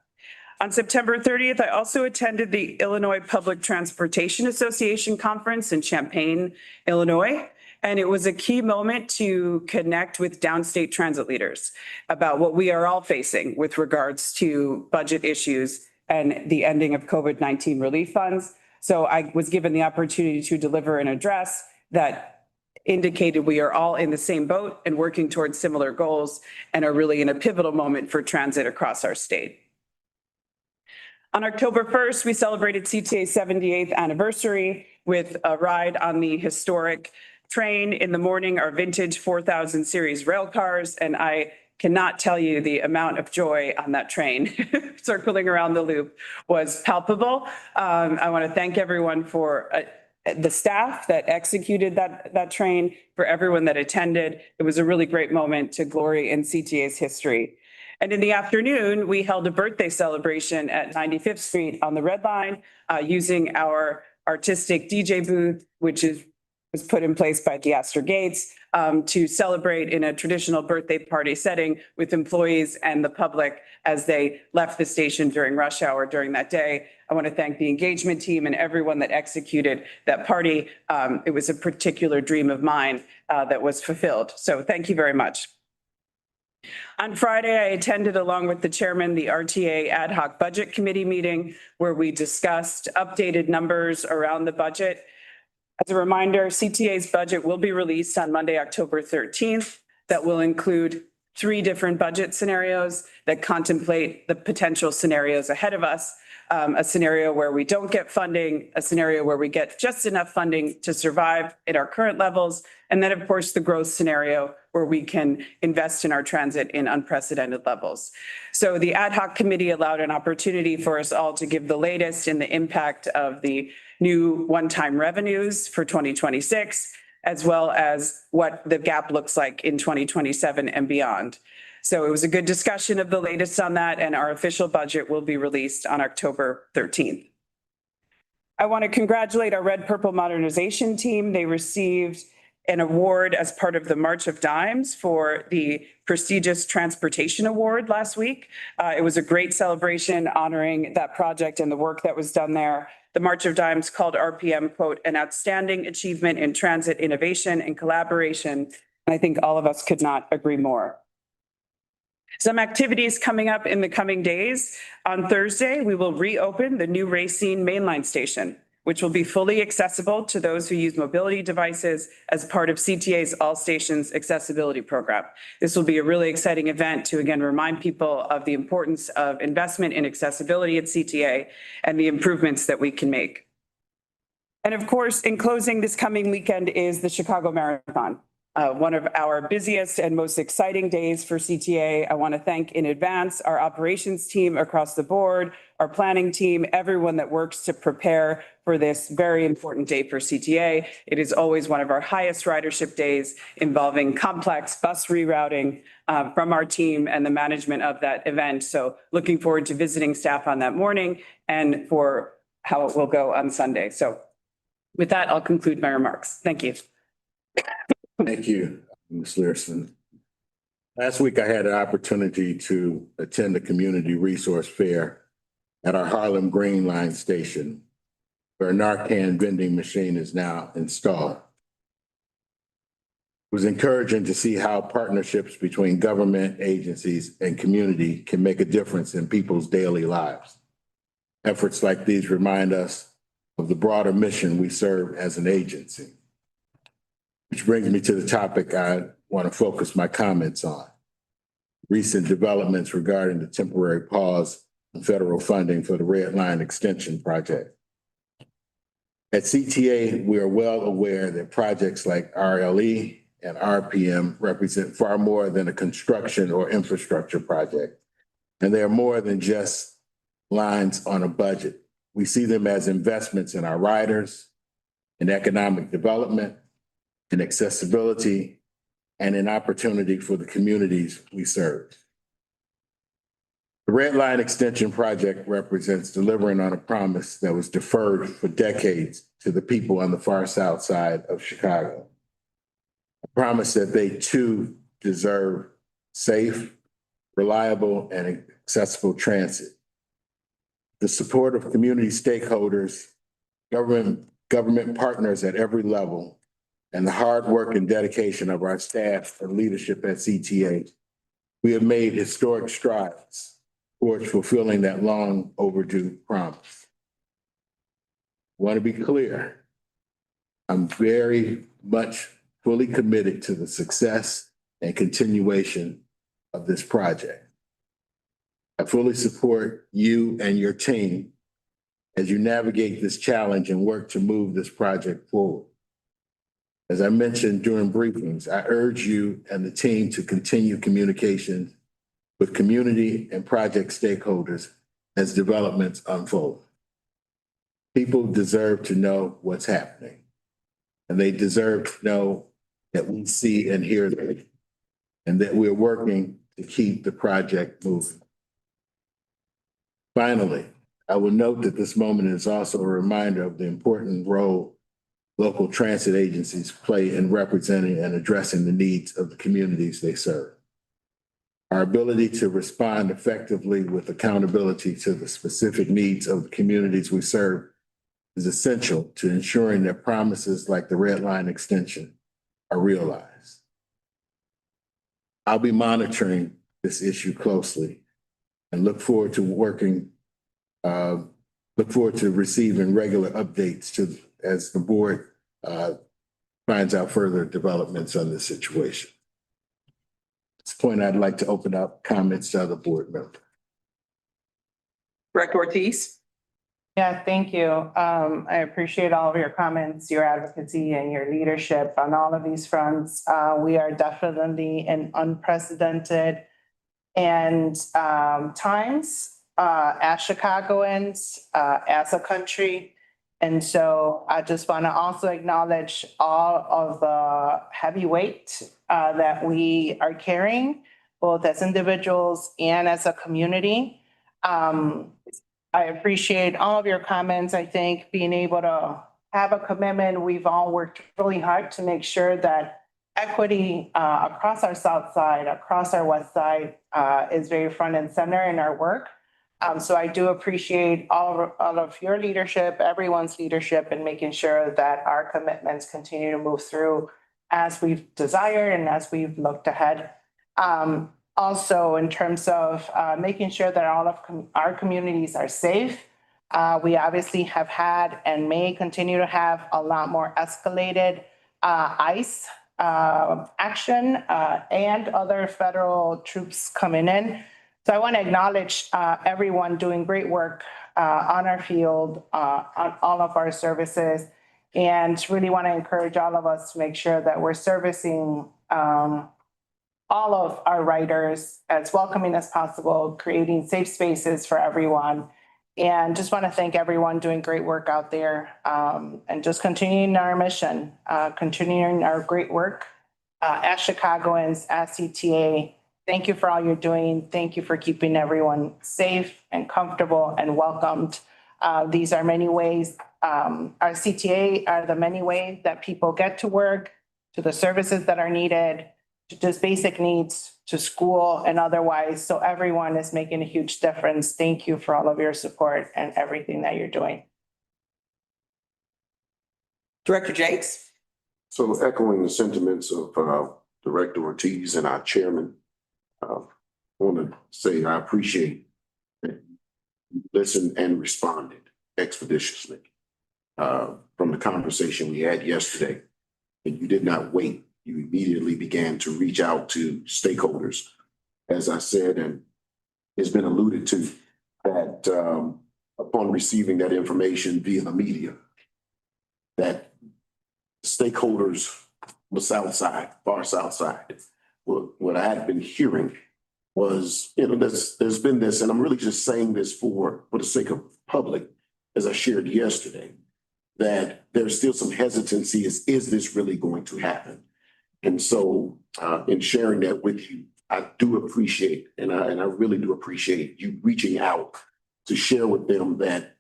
On September 30th, I also attended the Illinois Public Transportation Association Conference in Champaign, Illinois. And it was a key moment to connect with downstate transit leaders about what we are all facing with regards to budget issues and the ending of COVID-19 relief funds. So I was given the opportunity to deliver an address that indicated we are all in the same boat and working towards similar goals and are really in a pivotal moment for transit across our state. On October 1st, we celebrated CTA's 78th anniversary with a ride on the historic train in the morning, our vintage 4000 series rail cars. And I cannot tell you the amount of joy on that train circling around the loop was palpable. I want to thank everyone for the staff that executed that train, for everyone that attended. It was a really great moment to glory in CTA's history. And in the afternoon, we held a birthday celebration at 95th Street on the Red Line using our artistic DJ booth, which was put in place by the Astor Gates to celebrate in a traditional birthday party setting with employees and the public as they left the station during rush hour during that day. I want to thank the engagement team and everyone that executed that party. It was a particular dream of mine that was fulfilled. So thank you very much. On Friday, I attended along with the chairman, the RTA Ad Hoc Budget Committee meeting where we discussed updated numbers around the budget. As a reminder, CTA's budget will be released on Monday, October 13th. That will include 3 different budget scenarios that contemplate the potential scenarios ahead of us. A scenario where we don't get funding, a scenario where we get just enough funding to survive at our current levels, and then of course the growth scenario where we can invest in our transit in unprecedented levels. So the ad hoc committee allowed an opportunity for us all to give the latest in the impact of the new one-time revenues for 2026, as well as what the gap looks like in 2027 and beyond. So it was a good discussion of the latest on that, and our official budget will be released on October 13th. I want to congratulate our Red Purple Modernization team. They received an award as part of the March of Dimes for the prestigious Transportation Award last week. It was a great celebration honoring that project and the work that was done there. The March of Dimes called RPM, quote, an outstanding achievement in transit innovation and collaboration. And I think all of us could not agree more. Some activities coming up in the coming days. On Thursday, we will reopen the new Racine mainline station, which will be fully accessible to those who use mobility devices as part of CTA's All Stations Accessibility Program. This will be a really exciting event to again remind people of the importance of investment in accessibility at CTA and the improvements that we can make. And of course, in closing, this coming weekend is the Chicago Marathon. One of our busiest and most exciting days for CTA. I want to thank in advance our operations team across the board, our planning team, everyone that works to prepare for this very important day for CTA. It is always one of our highest ridership days involving complex bus rerouting from our team and the management of that event. So looking forward to visiting staff on that morning and for how it will go on Sunday. So with that, I'll conclude my remarks. Thank you. Thank you, Ms. Learson. Last week, I had an opportunity to attend the Community Resource Fair at our Harlem Green Line station, where a Narcan vending machine is now installed. It was encouraging to see how partnerships between government agencies and community can make a difference in people's daily lives. Efforts like these remind us of the broader mission we serve as an agency. Which brings me to the topic I want to focus my comments on. Recent developments regarding the temporary pause in federal funding for the Red Line Extension project. At CTA, we are well aware that projects like RLE and RPM represent far more than a construction or infrastructure project. And they are more than just lines on a budget. We see them as investments in our riders, in economic development, in accessibility, and in opportunity for the communities we serve. The Red Line Extension project represents delivering on a promise that was deferred for decades to the people on the far south side of Chicago. A promise that they too deserve safe, reliable, and accessible transit. The support of community stakeholders, government partners at every level, and the hard work and dedication of our staff and leadership at CTA, we have made historic strides towards fulfilling that long overdue promise. I want to be clear, I'm very much fully committed to the success and continuation of this project. I fully support you and your team as you navigate this challenge and work to move this project forward. As I mentioned during briefings, I urge you and the team to continue communication with community and project stakeholders as developments unfold. People deserve to know what's happening, and they deserve to know that we see and hear them, and that we're working to keep the project moving. Finally, I will note that this moment is also a reminder of the important role local transit agencies play in representing and addressing the needs of the communities they serve. Our ability to respond effectively with accountability to the specific needs of the communities we serve is essential to ensuring that promises like the Red Line Extension are realized. I'll be monitoring this issue closely and look forward to receiving regular updates as the board finds out further developments on this situation. At this point, I'd like to open up comments to other board members. Director Ortiz? Yeah, thank you. I appreciate all of your comments, your advocacy, and your leadership on all of these fronts. We are definitely in unprecedented times as Chicagoans, as a country. And so I just want to also acknowledge all of the heavy weight that we are carrying, both as individuals and as a community. I appreciate all of your comments. I think being able to have a commitment, we've all worked really hard to make sure that equity across our south side, across our west side is very front and center in our work. So I do appreciate all of your leadership, everyone's leadership, in making sure that our commitments continue to move through as we've desired and as we've looked ahead. Also, in terms of making sure that all of our communities are safe, we obviously have had and may continue to have a lot more escalated ICE action and other federal troops coming in. So I want to acknowledge everyone doing great work on our field, on all of our services, and really want to encourage all of us to make sure that we're servicing all of our riders as welcoming as possible, creating safe spaces for everyone. And just want to thank everyone doing great work out there and just continuing our mission, continuing our great work as Chicagoans, as CTA. Thank you for all you're doing. Thank you for keeping everyone safe and comfortable and welcomed. These are many ways, our CTA are the many ways that people get to work, to the services that are needed, just basic needs to school and otherwise. So everyone is making a huge difference. Thank you for all of your support and everything that you're doing. Director Jakes? So echoing the sentiments of Director Ortiz and our chairman, I want to say I appreciate that you listened and responded expeditiously from the conversation we had yesterday. And you did not wait. You immediately began to reach out to stakeholders. As I said, and it's been alluded to, that upon receiving that information via the media, that stakeholders on the south side, far south side, what I had been hearing was, there's been this, and I'm really just saying this for the sake of public, as I shared yesterday, that there's still some hesitancy is this really going to happen? And so in sharing that with you, I do appreciate, and I really do appreciate you reaching out to share with them that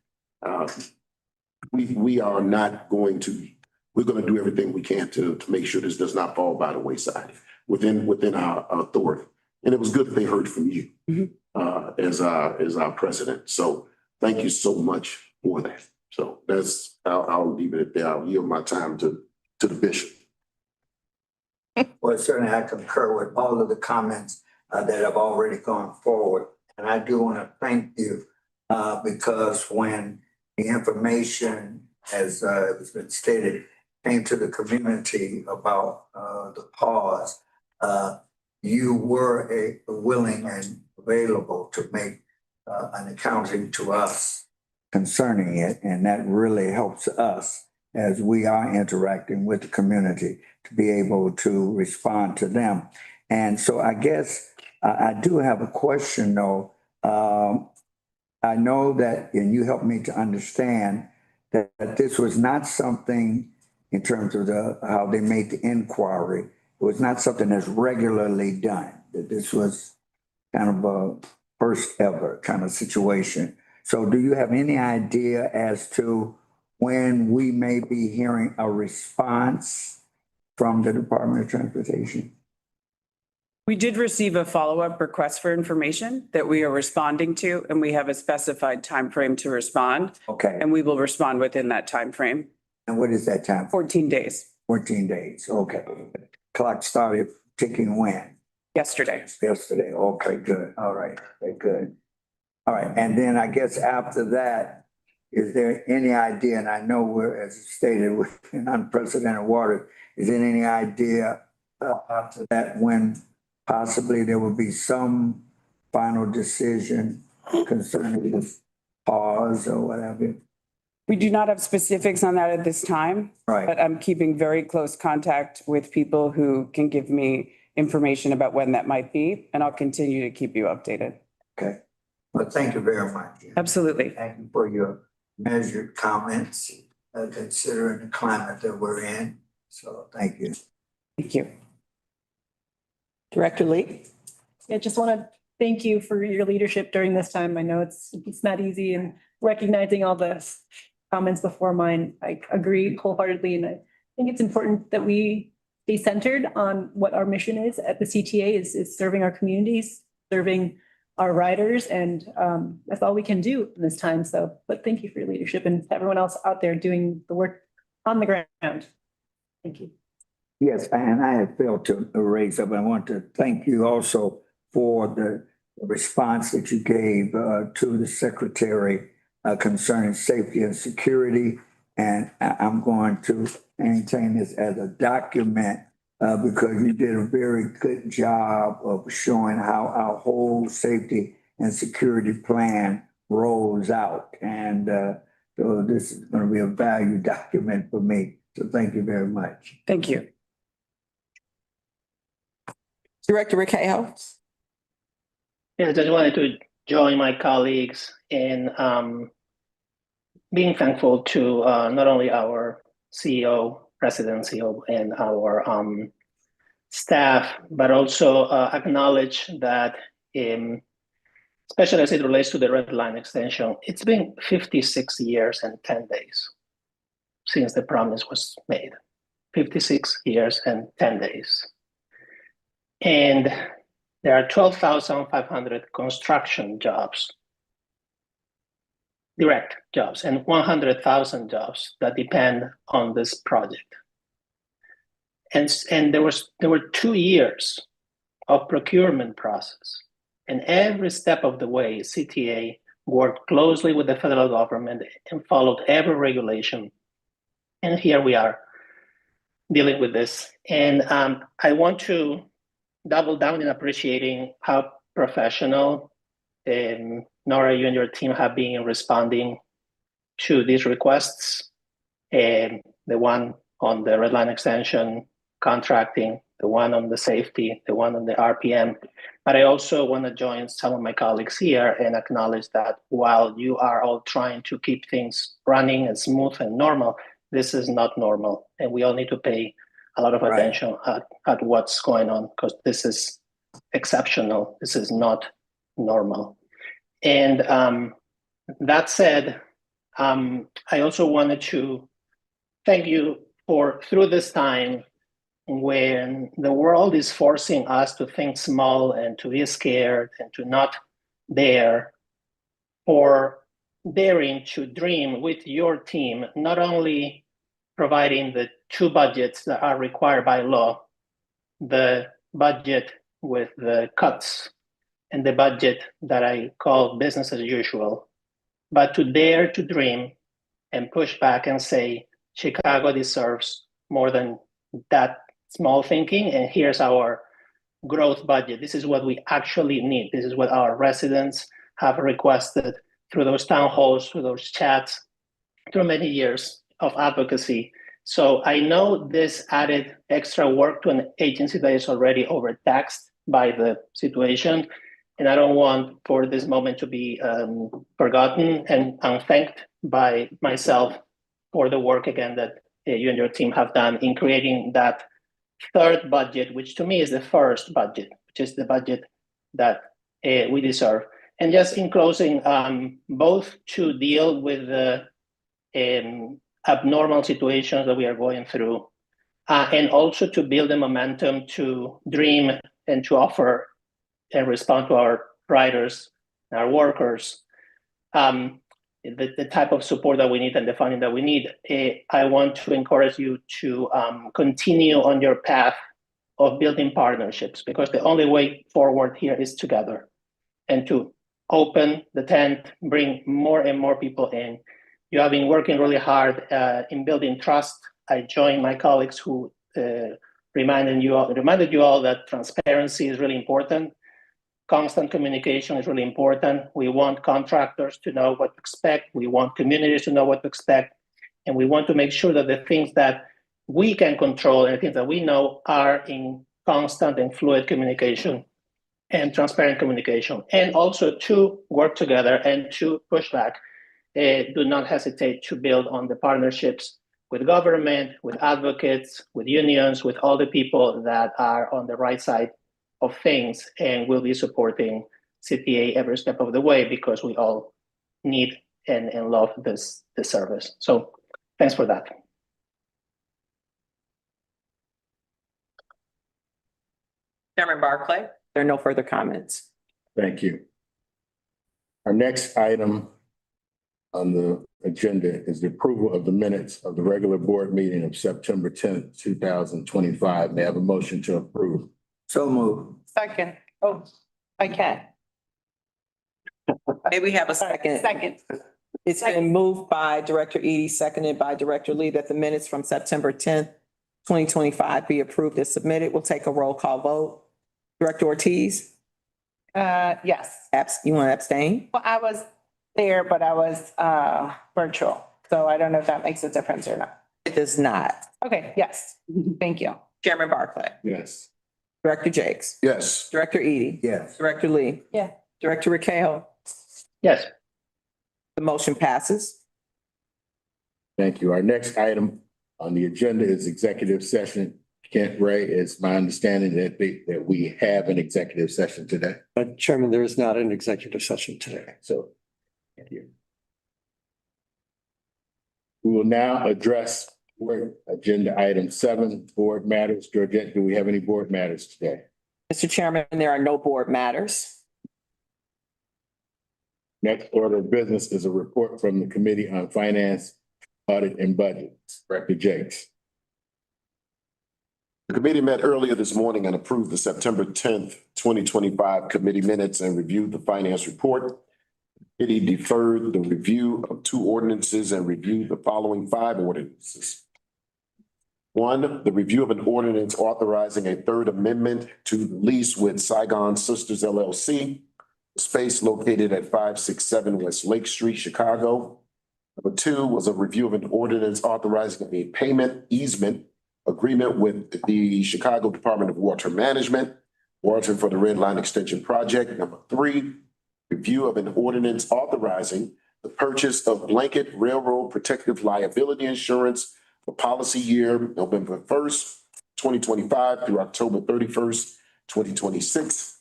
we are not going to, we're going to do everything we can to make sure this does not fall by the wayside within our authority. And it was good that they heard from you as our president. So thank you so much for that. So I'll leave it at that. I'll yield my time to the bishop. Well, certainly I concur with all of the comments that have already gone forward. And I do want to thank you because when the information, as it's been stated, came to the community about the pause, you were willing and available to make an accounting to us concerning it. And that really helps us as we are interacting with the community to be able to respond to them. And so I guess I do have a question though. I know that, and you helped me to understand that this was not something in terms of how they made the inquiry. It was not something that's regularly done, that this was kind of a first ever kind of situation. So do you have any idea as to when we may be hearing a response from the Department of Transportation? We did receive a follow-up request for information that we are responding to, and we have a specified time frame to respond, Okay, and we will respond within that time frame. and what is that time? 14 days, 14 days, okay. Clock started ticking when? yesterday. Yesterday, okay, good, all right, okay, good. All right, and then I guess after that, is there any idea, and I know we're, as stated, we're in unprecedented waters, is there any idea after that when possibly there will be some final decision concerning this pause or whatever? We do not have specifics on that at this time, Right, but I'm keeping very close contact with people who can give me information about when that might be, and I'll continue to keep you updated. okay. Well, thank you very much. Absolutely. Thank you for your measured comments, considering the climate that we're in. So thank you. Thank you. Director Lee? I just want to thank you for your leadership during this time. I know it's not easy, and recognizing all the comments before mine, I agree wholeheartedly. And I think it's important that we stay centered on what our mission is at the CTA is serving our communities, serving our riders, and that's all we can do in this time. So, but thank you for your leadership and everyone else out there doing the work on the ground. Thank you. Yes, and I have failed to raise up. I want to thank you also for the response that you gave to the secretary concerning safety and security. And I'm going to maintain this as a document because you did a very good job of showing how our whole safety and security plan rolls out. And so this is going to be a value document for me. So thank you very much. Thank you. Director Cahill? Yeah, I just wanted to join my colleagues in being thankful to not only our CEO, President CEO, and our staff, but also acknowledge that, especially as it relates to the Red Line extension, it's been 56 years and 10 days since the promise was made. 56 years and 10 days. And there are 12,500 construction jobs, direct jobs, and 100,000 jobs that depend on this project. And there were 2 years of procurement process. And every step of the way, CTA worked closely with the federal government and followed every regulation. And here we are dealing with this. And I want to double down in appreciating how professional Nora, you and your team have been in responding to these requests. And the one on the red line extension, contracting, the one on the safety, the one on the RPM. But I also want to join some of my colleagues here and acknowledge that while you are all trying to keep things running and smooth and normal, this is not normal. And we all need to pay a lot of attention at what's going on, because this is exceptional. This is not normal. And that said, I also wanted to thank you for, through this time, when the world is forcing us to think small and to be scared and to not dare, for daring to dream with your team, not only providing the 2 budgets that are required by law, the budget with the cuts and the budget that I call business as usual, but to dare to dream and push back and say, Chicago deserves more than that small thinking, and here's our growth budget. This is what we actually need. This is what our residents have requested through those town halls, through those chats, through many years of advocacy. So I know this added extra work to an agency that is already overtaxed by the situation, and I don't want for this moment to be forgotten and unthanked by myself for the work again that you and your team have done in creating that 3rd budget, which to me is the 1st budget, which is the budget that we deserve. And just in closing, both to deal with the abnormal situations that we are going through, and also to build the momentum to dream and to offer and respond to our riders, our workers, the type of support that we need and the funding that we need. I want to encourage you to continue on your path of building partnerships, because the only way forward here is together, and to open the tent, bring more and more people in. You have been working really hard in building trust. I join my colleagues who reminded you all that transparency is really important. Constant communication is really important. We want contractors to know what to expect. We want communities to know what to expect. And we want to make sure that the things that we can control and the things that we know are in constant and fluid communication and transparent communication. And also to work together and to push back. Do not hesitate to build on the partnerships with government, with advocates, with unions, with all the people that are on the right side of things, and will be supporting CTA every step of the way, because we all need and love this service. So thanks for that. Chairman Barclay, there are no further comments. Thank you. Our next item on the agenda is the approval of the minutes of the regular board meeting of September 10th, 2025. May I have a motion to approve? So move. Second. Oh, I can. May we have a second? Second. It's been moved by Director Eady, seconded by Director Lee, that the minutes from September 10th, 2025 be approved as submitted. We'll take a roll call vote. Director Ortiz? Yes. You want to abstain? Well, I was there, but I was virtual. So I don't know if that makes a difference or not. It does not. Okay, yes. Thank you. Chairman Barclay? Yes. Director Jakes? Yes. Director Eady? Yes. Director Lee? Yeah. Director Raquel? Yes. The motion passes. Thank you. Our next item on the agenda is executive session. Kent Ray, it's my understanding that we have an executive session today. Chairman, there is not an executive session today. So, thank you. We will now address board agenda item 7, board matters. Georgette, do we have any board matters today? Mr. Chairman, there are no board matters. Next order of business is a report from the Committee on Finance, Audit and Budget. Director Jakes. The committee met earlier this morning and approved the September 10th, 2025 committee minutes and reviewed the finance report. Committee deferred the review of 2 ordinances and reviewed the following 5 ordinances. 1, the review of an ordinance authorizing a 3rd amendment to the lease with Saigon Sisters LLC, space located at 567 West Lake Street, Chicago. Number 2 was a review of an ordinance authorizing a payment easement agreement with the Chicago Department of Water Management, Water for the Red Line Extension Project. Number 3, review of an ordinance authorizing the purchase of blanket railroad protective liability insurance for policy year November 1st, 2025 through October 31st, 2026.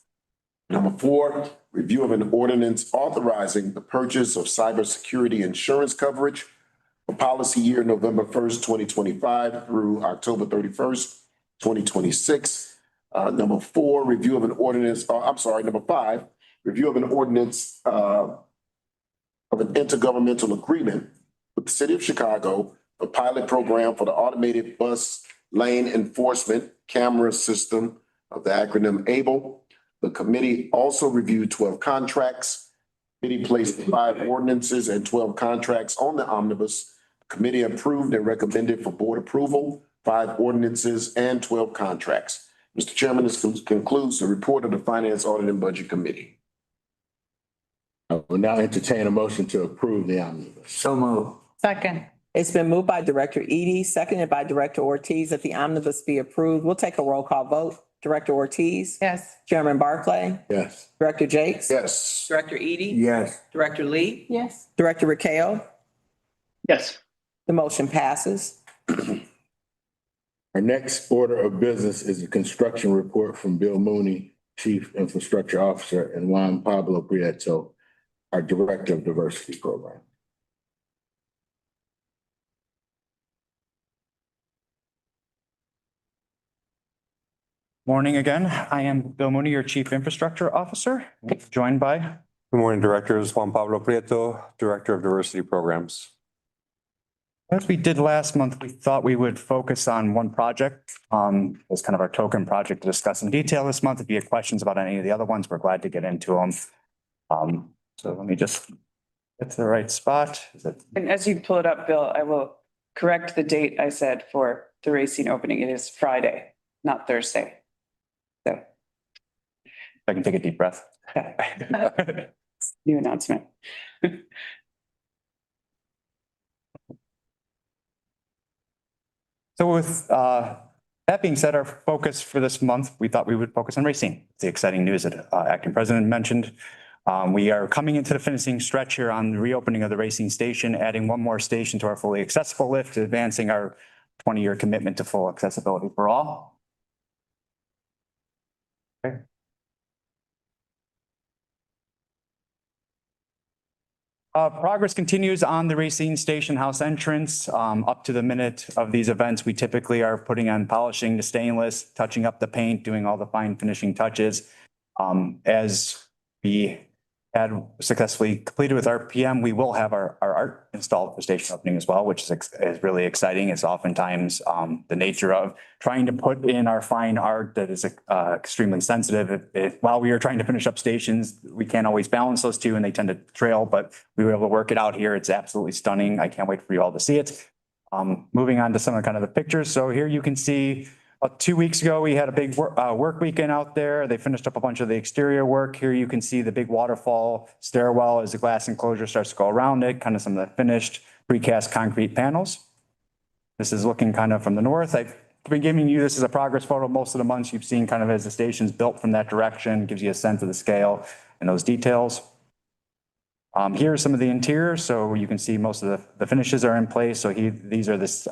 Number 4, review of an ordinance authorizing the purchase of cybersecurity insurance coverage for policy year November 1st, 2025 through October 31st, 2026. Number 4, review of an ordinance, number 5, review of an ordinance of an intergovernmental agreement with the City of Chicago, a pilot program for the automated bus lane enforcement camera system of the acronym ABLE. The committee also reviewed 12 contracts. The committee placed 5 ordinances and 12 contracts on the omnibus. The committee approved and recommended for board approval 5 ordinances and 12 contracts. Mr. Chairman, this concludes the report of the Finance, Audit, and Budget Committee. I will now entertain a motion to approve the omnibus. So moved. Second. It's been moved by Director Eady, seconded by Director Ortiz, that the omnibus be approved. We'll take a roll call vote. Director Ortiz? Yes. Chairman Barclay? Yes. Director Jakes? Yes. Director Eady? Yes. Director Lee? Yes. Director Rakeo? Yes. The motion passes. Our next order of business is a construction report from Bill Mooney, Chief Infrastructure Officer, and Juan Pablo Prieto, our Director of Diversity Program. Morning again. I am Bill Mooney, your Chief Infrastructure Officer, joined by. Good morning, Directors. Juan Pablo Prieto, Director of Diversity Programs. As we did last month, we thought we would focus on one project as kind of our token project to discuss in detail this month. If you have questions about any of the other ones, we're glad to get into them. So let me just get to the right spot. And as you pull it up, Bill, I will correct the date I said for the Racine opening. It is Friday, not Thursday. So. I can take a deep breath. New announcement. So with that being said, our focus for this month, we thought we would focus on Racine. The exciting news that Acting President mentioned. We are coming into the finishing stretch here on the reopening of the Racine Station, adding one more station to our fully accessible lift, advancing our 20-year commitment to full accessibility for all. Okay. Progress continues on the Racine Station House entrance. Up to the minute of these events, we typically are putting on polishing the stainless, touching up the paint, doing all the fine finishing touches. As we had successfully completed with RPM, we will have our art installed for station opening as well, which is really exciting. It's oftentimes the nature of trying to put in our fine art that is extremely sensitive. While we are trying to finish up stations, we can't always balance those two and they tend to trail, but we were able to work it out here. It's absolutely stunning. I can't wait for you all to see it. Moving on to some of the pictures. So here you can see 2 weeks ago, we had a big work weekend out there. They finished up a bunch of the exterior work. Here you can see the big waterfall stairwell as the glass enclosure starts to go around it, kind of some of the finished precast concrete panels. This is looking kind of from the north. I've been giving you this as a progress photo most of the months. You've seen kind of as the station's built from that direction, gives you a sense of the scale and those details. Here are some of the interior. So you can see most of the finishes are in place. So these are this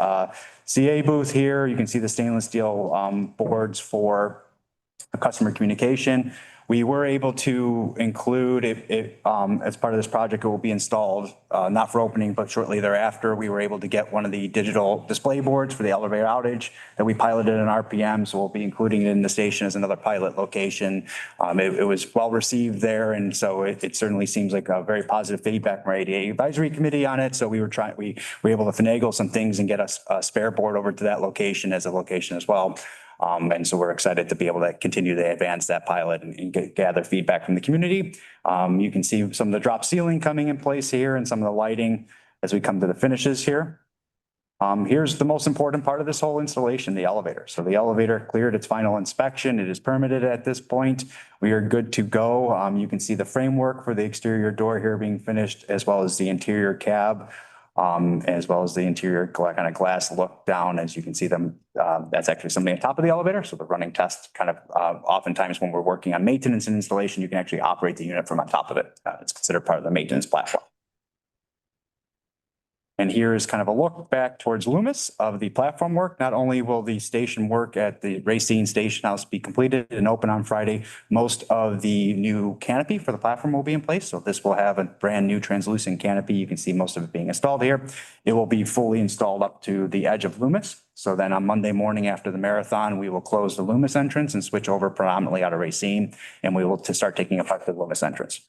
CA booth here. You can see the stainless steel boards for customer communication. We were able to include as part of this project, it will be installed, not for opening, but shortly thereafter. We were able to get one of the digital display boards for the elevator outage that we piloted in RPM. So we'll be including it in the station as another pilot location. It was well received there. And so it certainly seems like a very positive feedback from our ADA advisory committee on it. So we were able to finagle some things and get a spare board over to that location as a location as well. And so we're excited to be able to continue to advance that pilot and gather feedback from the community. You can see some of the drop ceiling coming in place here and some of the lighting as we come to the finishes here. Here's the most important part of this whole installation, the elevator. So the elevator cleared its final inspection. It is permitted at this point. We are good to go. You can see the framework for the exterior door here being finished, as well as the interior cab. As well as the interior kind of glass look down, as you can see them. That's actually somebody on top of the elevator. So the running test kind of oftentimes when we're working on maintenance and installation, you can actually operate the unit from on top of it. It's considered part of the maintenance platform. And here is kind of a look back towards Loomis of the platform work. Not only will the station work at the Racine Station House be completed and open on Friday, most of the new canopy for the platform will be in place. So this will have a brand new translucent canopy. You can see most of it being installed here. It will be fully installed up to the edge of Loomis. So then on Monday morning after the marathon, we will close the Loomis entrance and switch over predominantly out of Racine, and we will start taking effect of the Loomis entrance.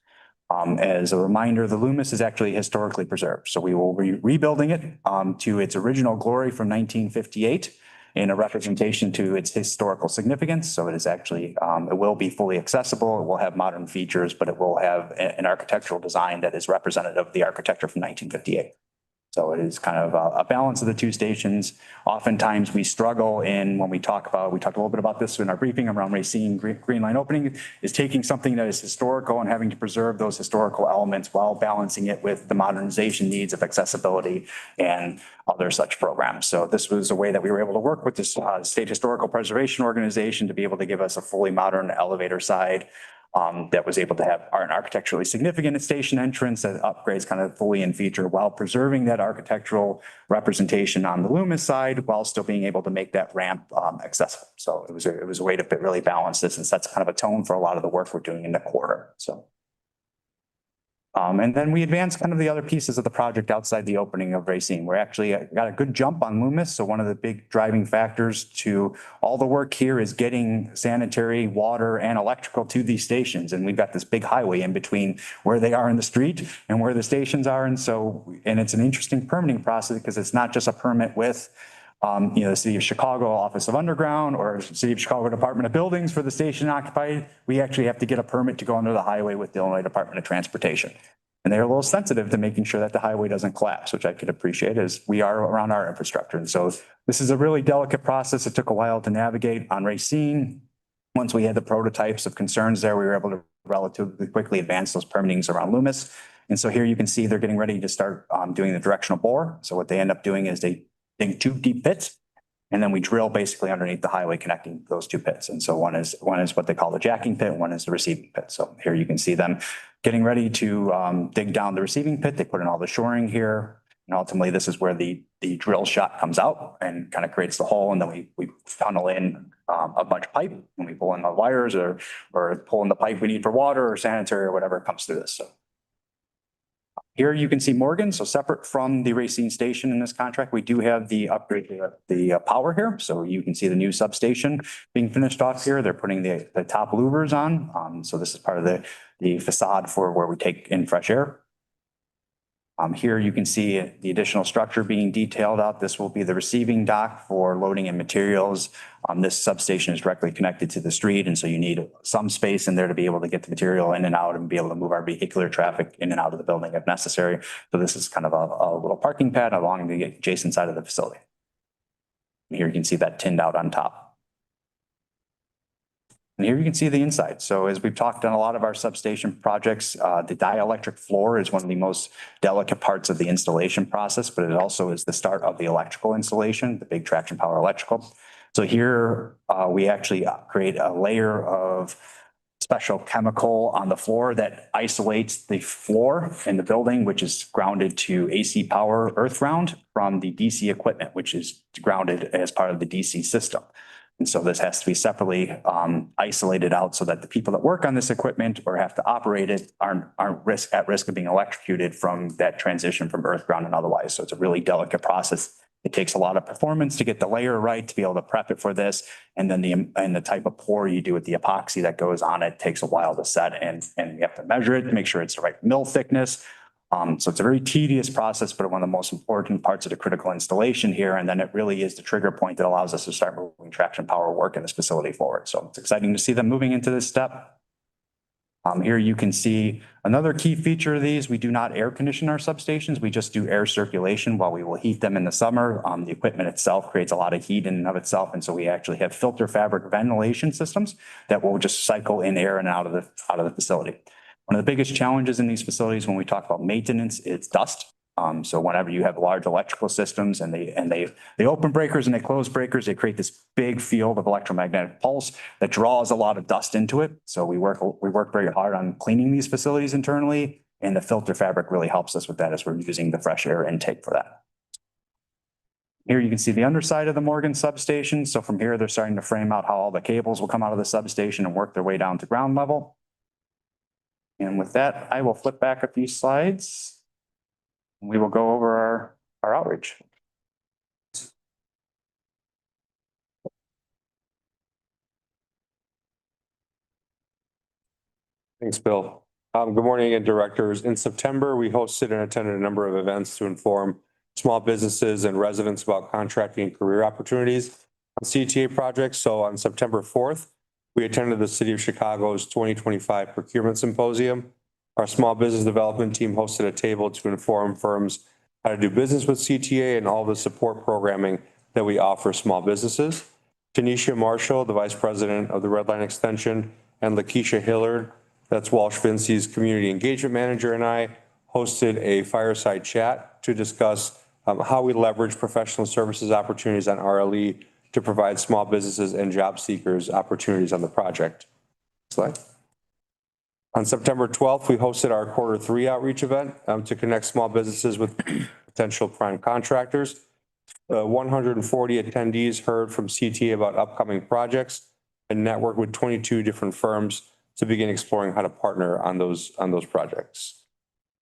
As a reminder, the Loomis is actually historically preserved. So we will be rebuilding it to its original glory from 1958 in a representation to its historical significance. So it is actually, it will be fully accessible. It will have modern features, but it will have an architectural design that is representative of the architecture from 1958. So it is kind of a balance of the two stations. Oftentimes we struggle in when we talked a little bit about this in our briefing around Racine Green Line opening, is taking something that is historical and having to preserve those historical elements while balancing it with the modernization needs of accessibility and other such programs. So this was a way that we were able to work with this State Historical Preservation Organization to be able to give us a fully modern elevator side that was able to have an architecturally significant station entrance that upgrades kind of fully in feature while preserving that architectural representation on the Loomis side while still being able to make that ramp accessible. So it was a way to really balance this and sets kind of a tone for a lot of the work we're doing in the quarter. So. And then we advanced kind of the other pieces of the project outside the opening of Racine. We're actually got a good jump on Loomis. So one of the big driving factors to all the work here is getting sanitary, water, and electrical to these stations. And we've got this big highway in between where they are in the street and where the stations are. And so, and it's an interesting permitting process because it's not just a permit with the City of Chicago Office of Underground or City of Chicago Department of Buildings for the station occupied. We actually have to get a permit to go under the highway with the Illinois Department of Transportation. And they're a little sensitive to making sure that the highway doesn't collapse, which I could appreciate as we are around our infrastructure. And so this is a really delicate process. It took a while to navigate on Racine. Once we had the prototypes of concerns there, we were able to relatively quickly advance those permittings around Loomis. And so here you can see they're getting ready to start doing the directional bore. So what they end up doing is they dig 2 deep pits, and then we drill basically underneath the highway connecting those 2 pits. And so one is what they call the jacking pit, one is the receiving pit. So here you can see them getting ready to dig down the receiving pit. They put in all the shoring here. And ultimately, this is where the drill shot comes out and kind of creates the hole. And then we tunnel in a bunch of pipe and we pull in the wires or pull in the pipe we need for water or sanitary or whatever comes through this. So here you can see Morgan. So separate from the Racine station in this contract, we do have the upgrade to the power here. So you can see the new substation being finished off here. They're putting the top louvers on. So this is part of the facade for where we take in fresh air. Here you can see the additional structure being detailed out. This will be the receiving dock for loading and materials. This substation is directly connected to the street. And so you need some space in there to be able to get the material in and out and be able to move our vehicular traffic in and out of the building if necessary. So this is kind of a little parking pad along the adjacent side of the facility. And here you can see that tinned out on top. And here you can see the inside. So as we've talked on a lot of our substation projects, the dielectric floor is one of the most delicate parts of the installation process, but it also is the start of the electrical installation, the big traction power electrical. So here we actually create a layer of special chemical on the floor that isolates the floor in the building, which is grounded to AC power earth ground from the DC equipment, which is grounded as part of the DC system. And so this has to be separately isolated out so that the people that work on this equipment or have to operate it aren't at risk of being electrocuted from that transition from earth, ground, and otherwise. So it's a really delicate process. It takes a lot of performance to get the layer right, to be able to prep it for this. And then the type of pour you do with the epoxy that goes on it takes a while to set, and you have to measure it, make sure it's the right mill thickness. So it's a very tedious process, but one of the most important parts of the critical installation here. And then it really is the trigger point that allows us to start moving traction power work in this facility forward. So it's exciting to see them moving into this step. Here you can see another key feature of these. We do not air condition our substations. We just do air circulation while we will heat them in the summer. The equipment itself creates a lot of heat in and of itself. And so we actually have filter fabric ventilation systems that will just cycle in air and out of the facility. One of the biggest challenges in these facilities when we talk about maintenance, it's dust. So whenever you have large electrical systems and they open breakers and they close breakers, they create this big field of electromagnetic pulse that draws a lot of dust into it. So we work very hard on cleaning these facilities internally, and the filter fabric really helps us with that as we're using the fresh air intake for that. Here you can see the underside of the Morgan substation. So from here, they're starting to frame out how all the cables will come out of the substation and work their way down to ground level. And with that, I will flip back a few slides. We will go over our outreach. Thanks, Bill. Good morning again, directors. In September, we hosted and attended a number of events to inform small businesses and residents about contracting and career opportunities on CTA projects. So on September 4th, we attended the City of Chicago's 2025 Procurement Symposium. Our small business development team hosted a table to inform firms how to do business with CTA and all the support programming that we offer small businesses. Tanisha Marshall, the Vice President of the Red Line Extension, and Lakeisha Hillard, that's Walsh Vincey's Community Engagement Manager, and I hosted a fireside chat to discuss how we leverage professional services opportunities on RLE to provide small businesses and job seekers opportunities on the project. Slide. On September 12th, we hosted our Q3 outreach event to connect small businesses with potential prime contractors. 140 attendees heard from CTA about upcoming projects and networked with 22 different firms to begin exploring how to partner on those projects.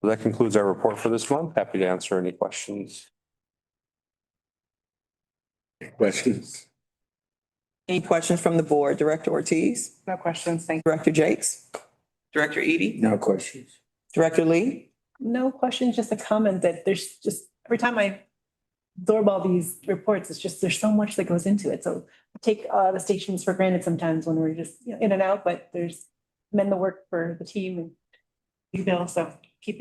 So that concludes our report for this month. Happy to answer any questions. Questions? Any questions from the board? Director Ortiz? No questions. Thank you. Director Jakes? Director Eady? No questions. Director Lee? No questions, just a comment that there's just, every time I absorb all these reports, it's just, there's so much that goes into it. So I take the stations for granted sometimes when we're just in and out, but there's men the work for the team and you know, so keep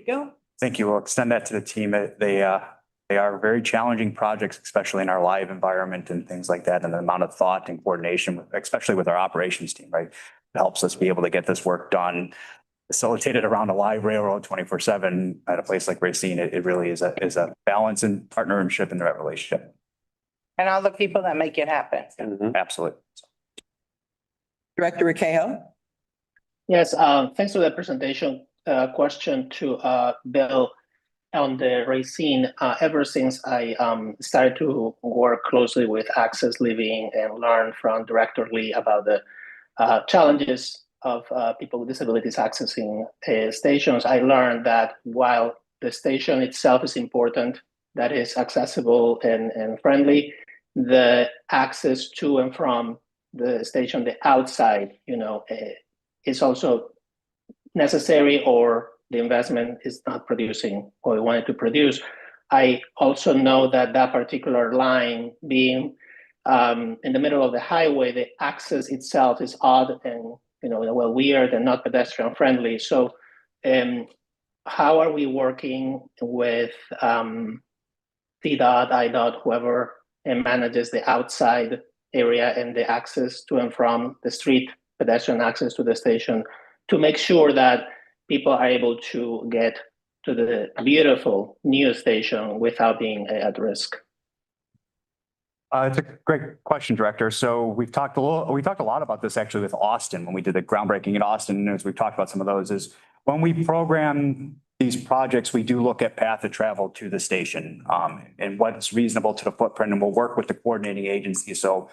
going. Thank you. We'll extend that to the team. They are very challenging projects, especially in our live environment and things like that. And the amount of thought and coordination, especially with our operations team, right? It helps us be able to get this work done, facilitated around a live railroad 24/7 at a place like Racine. It really is a balance and partnership in the right relationship. And all the people that make it happen. Absolutely. Director Raquel? Yes, thanks for the presentation. Question to Bill on the Racine. Ever since I started to work closely with Access Living and learn from Director Lee about the challenges of people with disabilities accessing stations, I learned that while the station itself is important, that is accessible and friendly, the access to and from the station, the outside, is also necessary, or the investment is not producing what we wanted to produce. I also know that that particular line being in the middle of the highway, the access itself is odd and weird and not pedestrian friendly. So how are we working with CDOT, IDOT, whoever manages the outside area and the access to and from the street, pedestrian access to the station, to make sure that people are able to get to the beautiful new station without being at risk? It's a great question, Director. So we talked a lot about this actually with Austin when we did the groundbreaking in Austin. And as we've talked about some of those, is when we program these projects, we do look at path of travel to the station and what's reasonable to the footprint, and we'll work with the coordinating agency. So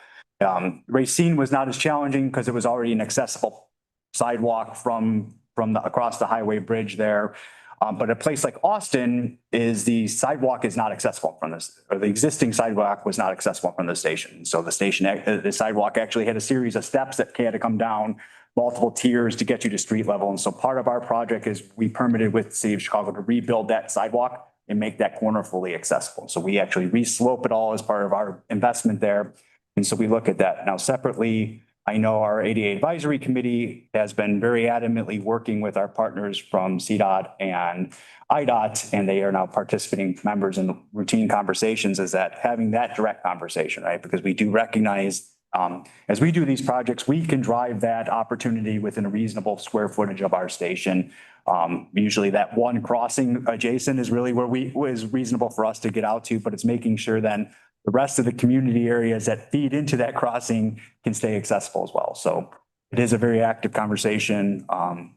Racine was not as challenging because it was already an accessible sidewalk from across the highway bridge there. But a place like Austin the sidewalk is not accessible from this, or the existing sidewalk was not accessible from the station. So the sidewalk actually had a series of steps that had to come down, multiple tiers to get you to street level. And so part of our project is we permitted with the city of Chicago to rebuild that sidewalk and make that corner fully accessible. So we actually re-slope it all as part of our investment there. And so we look at that. Now separately, I know our ADA Advisory Committee has been very adamantly working with our partners from CDOT and IDOT, and they are now participating members in the routine conversations, is that having that direct conversation, right? Because we do recognize as we do these projects, we can drive that opportunity within a reasonable square footage of our station. Usually that one crossing adjacent is really where was reasonable for us to get out to, but it's making sure then the rest of the community areas that feed into that crossing can stay accessible as well. So it is a very active conversation.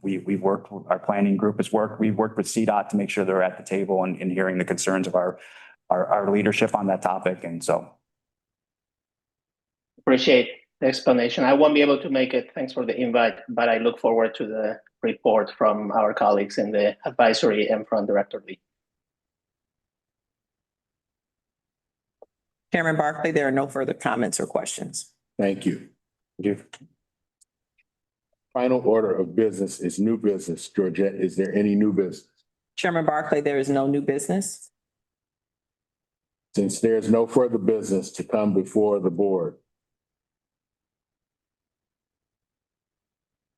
We've worked, our planning group has worked, we've worked with CDOT to make sure they're at the table and hearing the concerns of our leadership on that topic. And so. Appreciate the explanation. I won't be able to make it. Thanks for the invite, but I look forward to the report from our colleagues in the advisory and from Director Lee. Chairman Barclay, there are no further comments or questions. Thank you. Final order of business is new business. Georgette, is there any new business? Chairman Barclay, there is no new business. Since there's no further business to come before the board.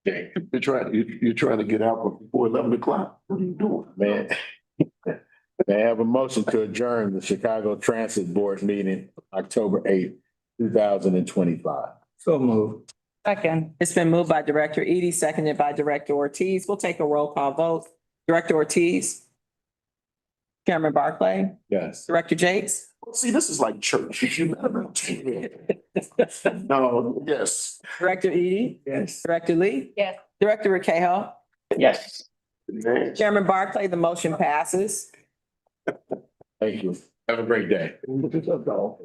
You're trying to get out before 11 o'clock. What are you doing? Man, may I have a motion to adjourn the Chicago Transit Board meeting, October 8th, 2025. So moved. Second. It's been moved by Director Eady, seconded by Director Ortiz. We'll take a roll call vote. Director Ortiz. Chairman Barclay. Yes. Director Jakes. See, this is like church. No, yes. Director Eady. Yes. Director Lee. Yes. Director Raquel. Yes. Chairman Barclay, the motion passes. Thank you. Have a great day. We did it all.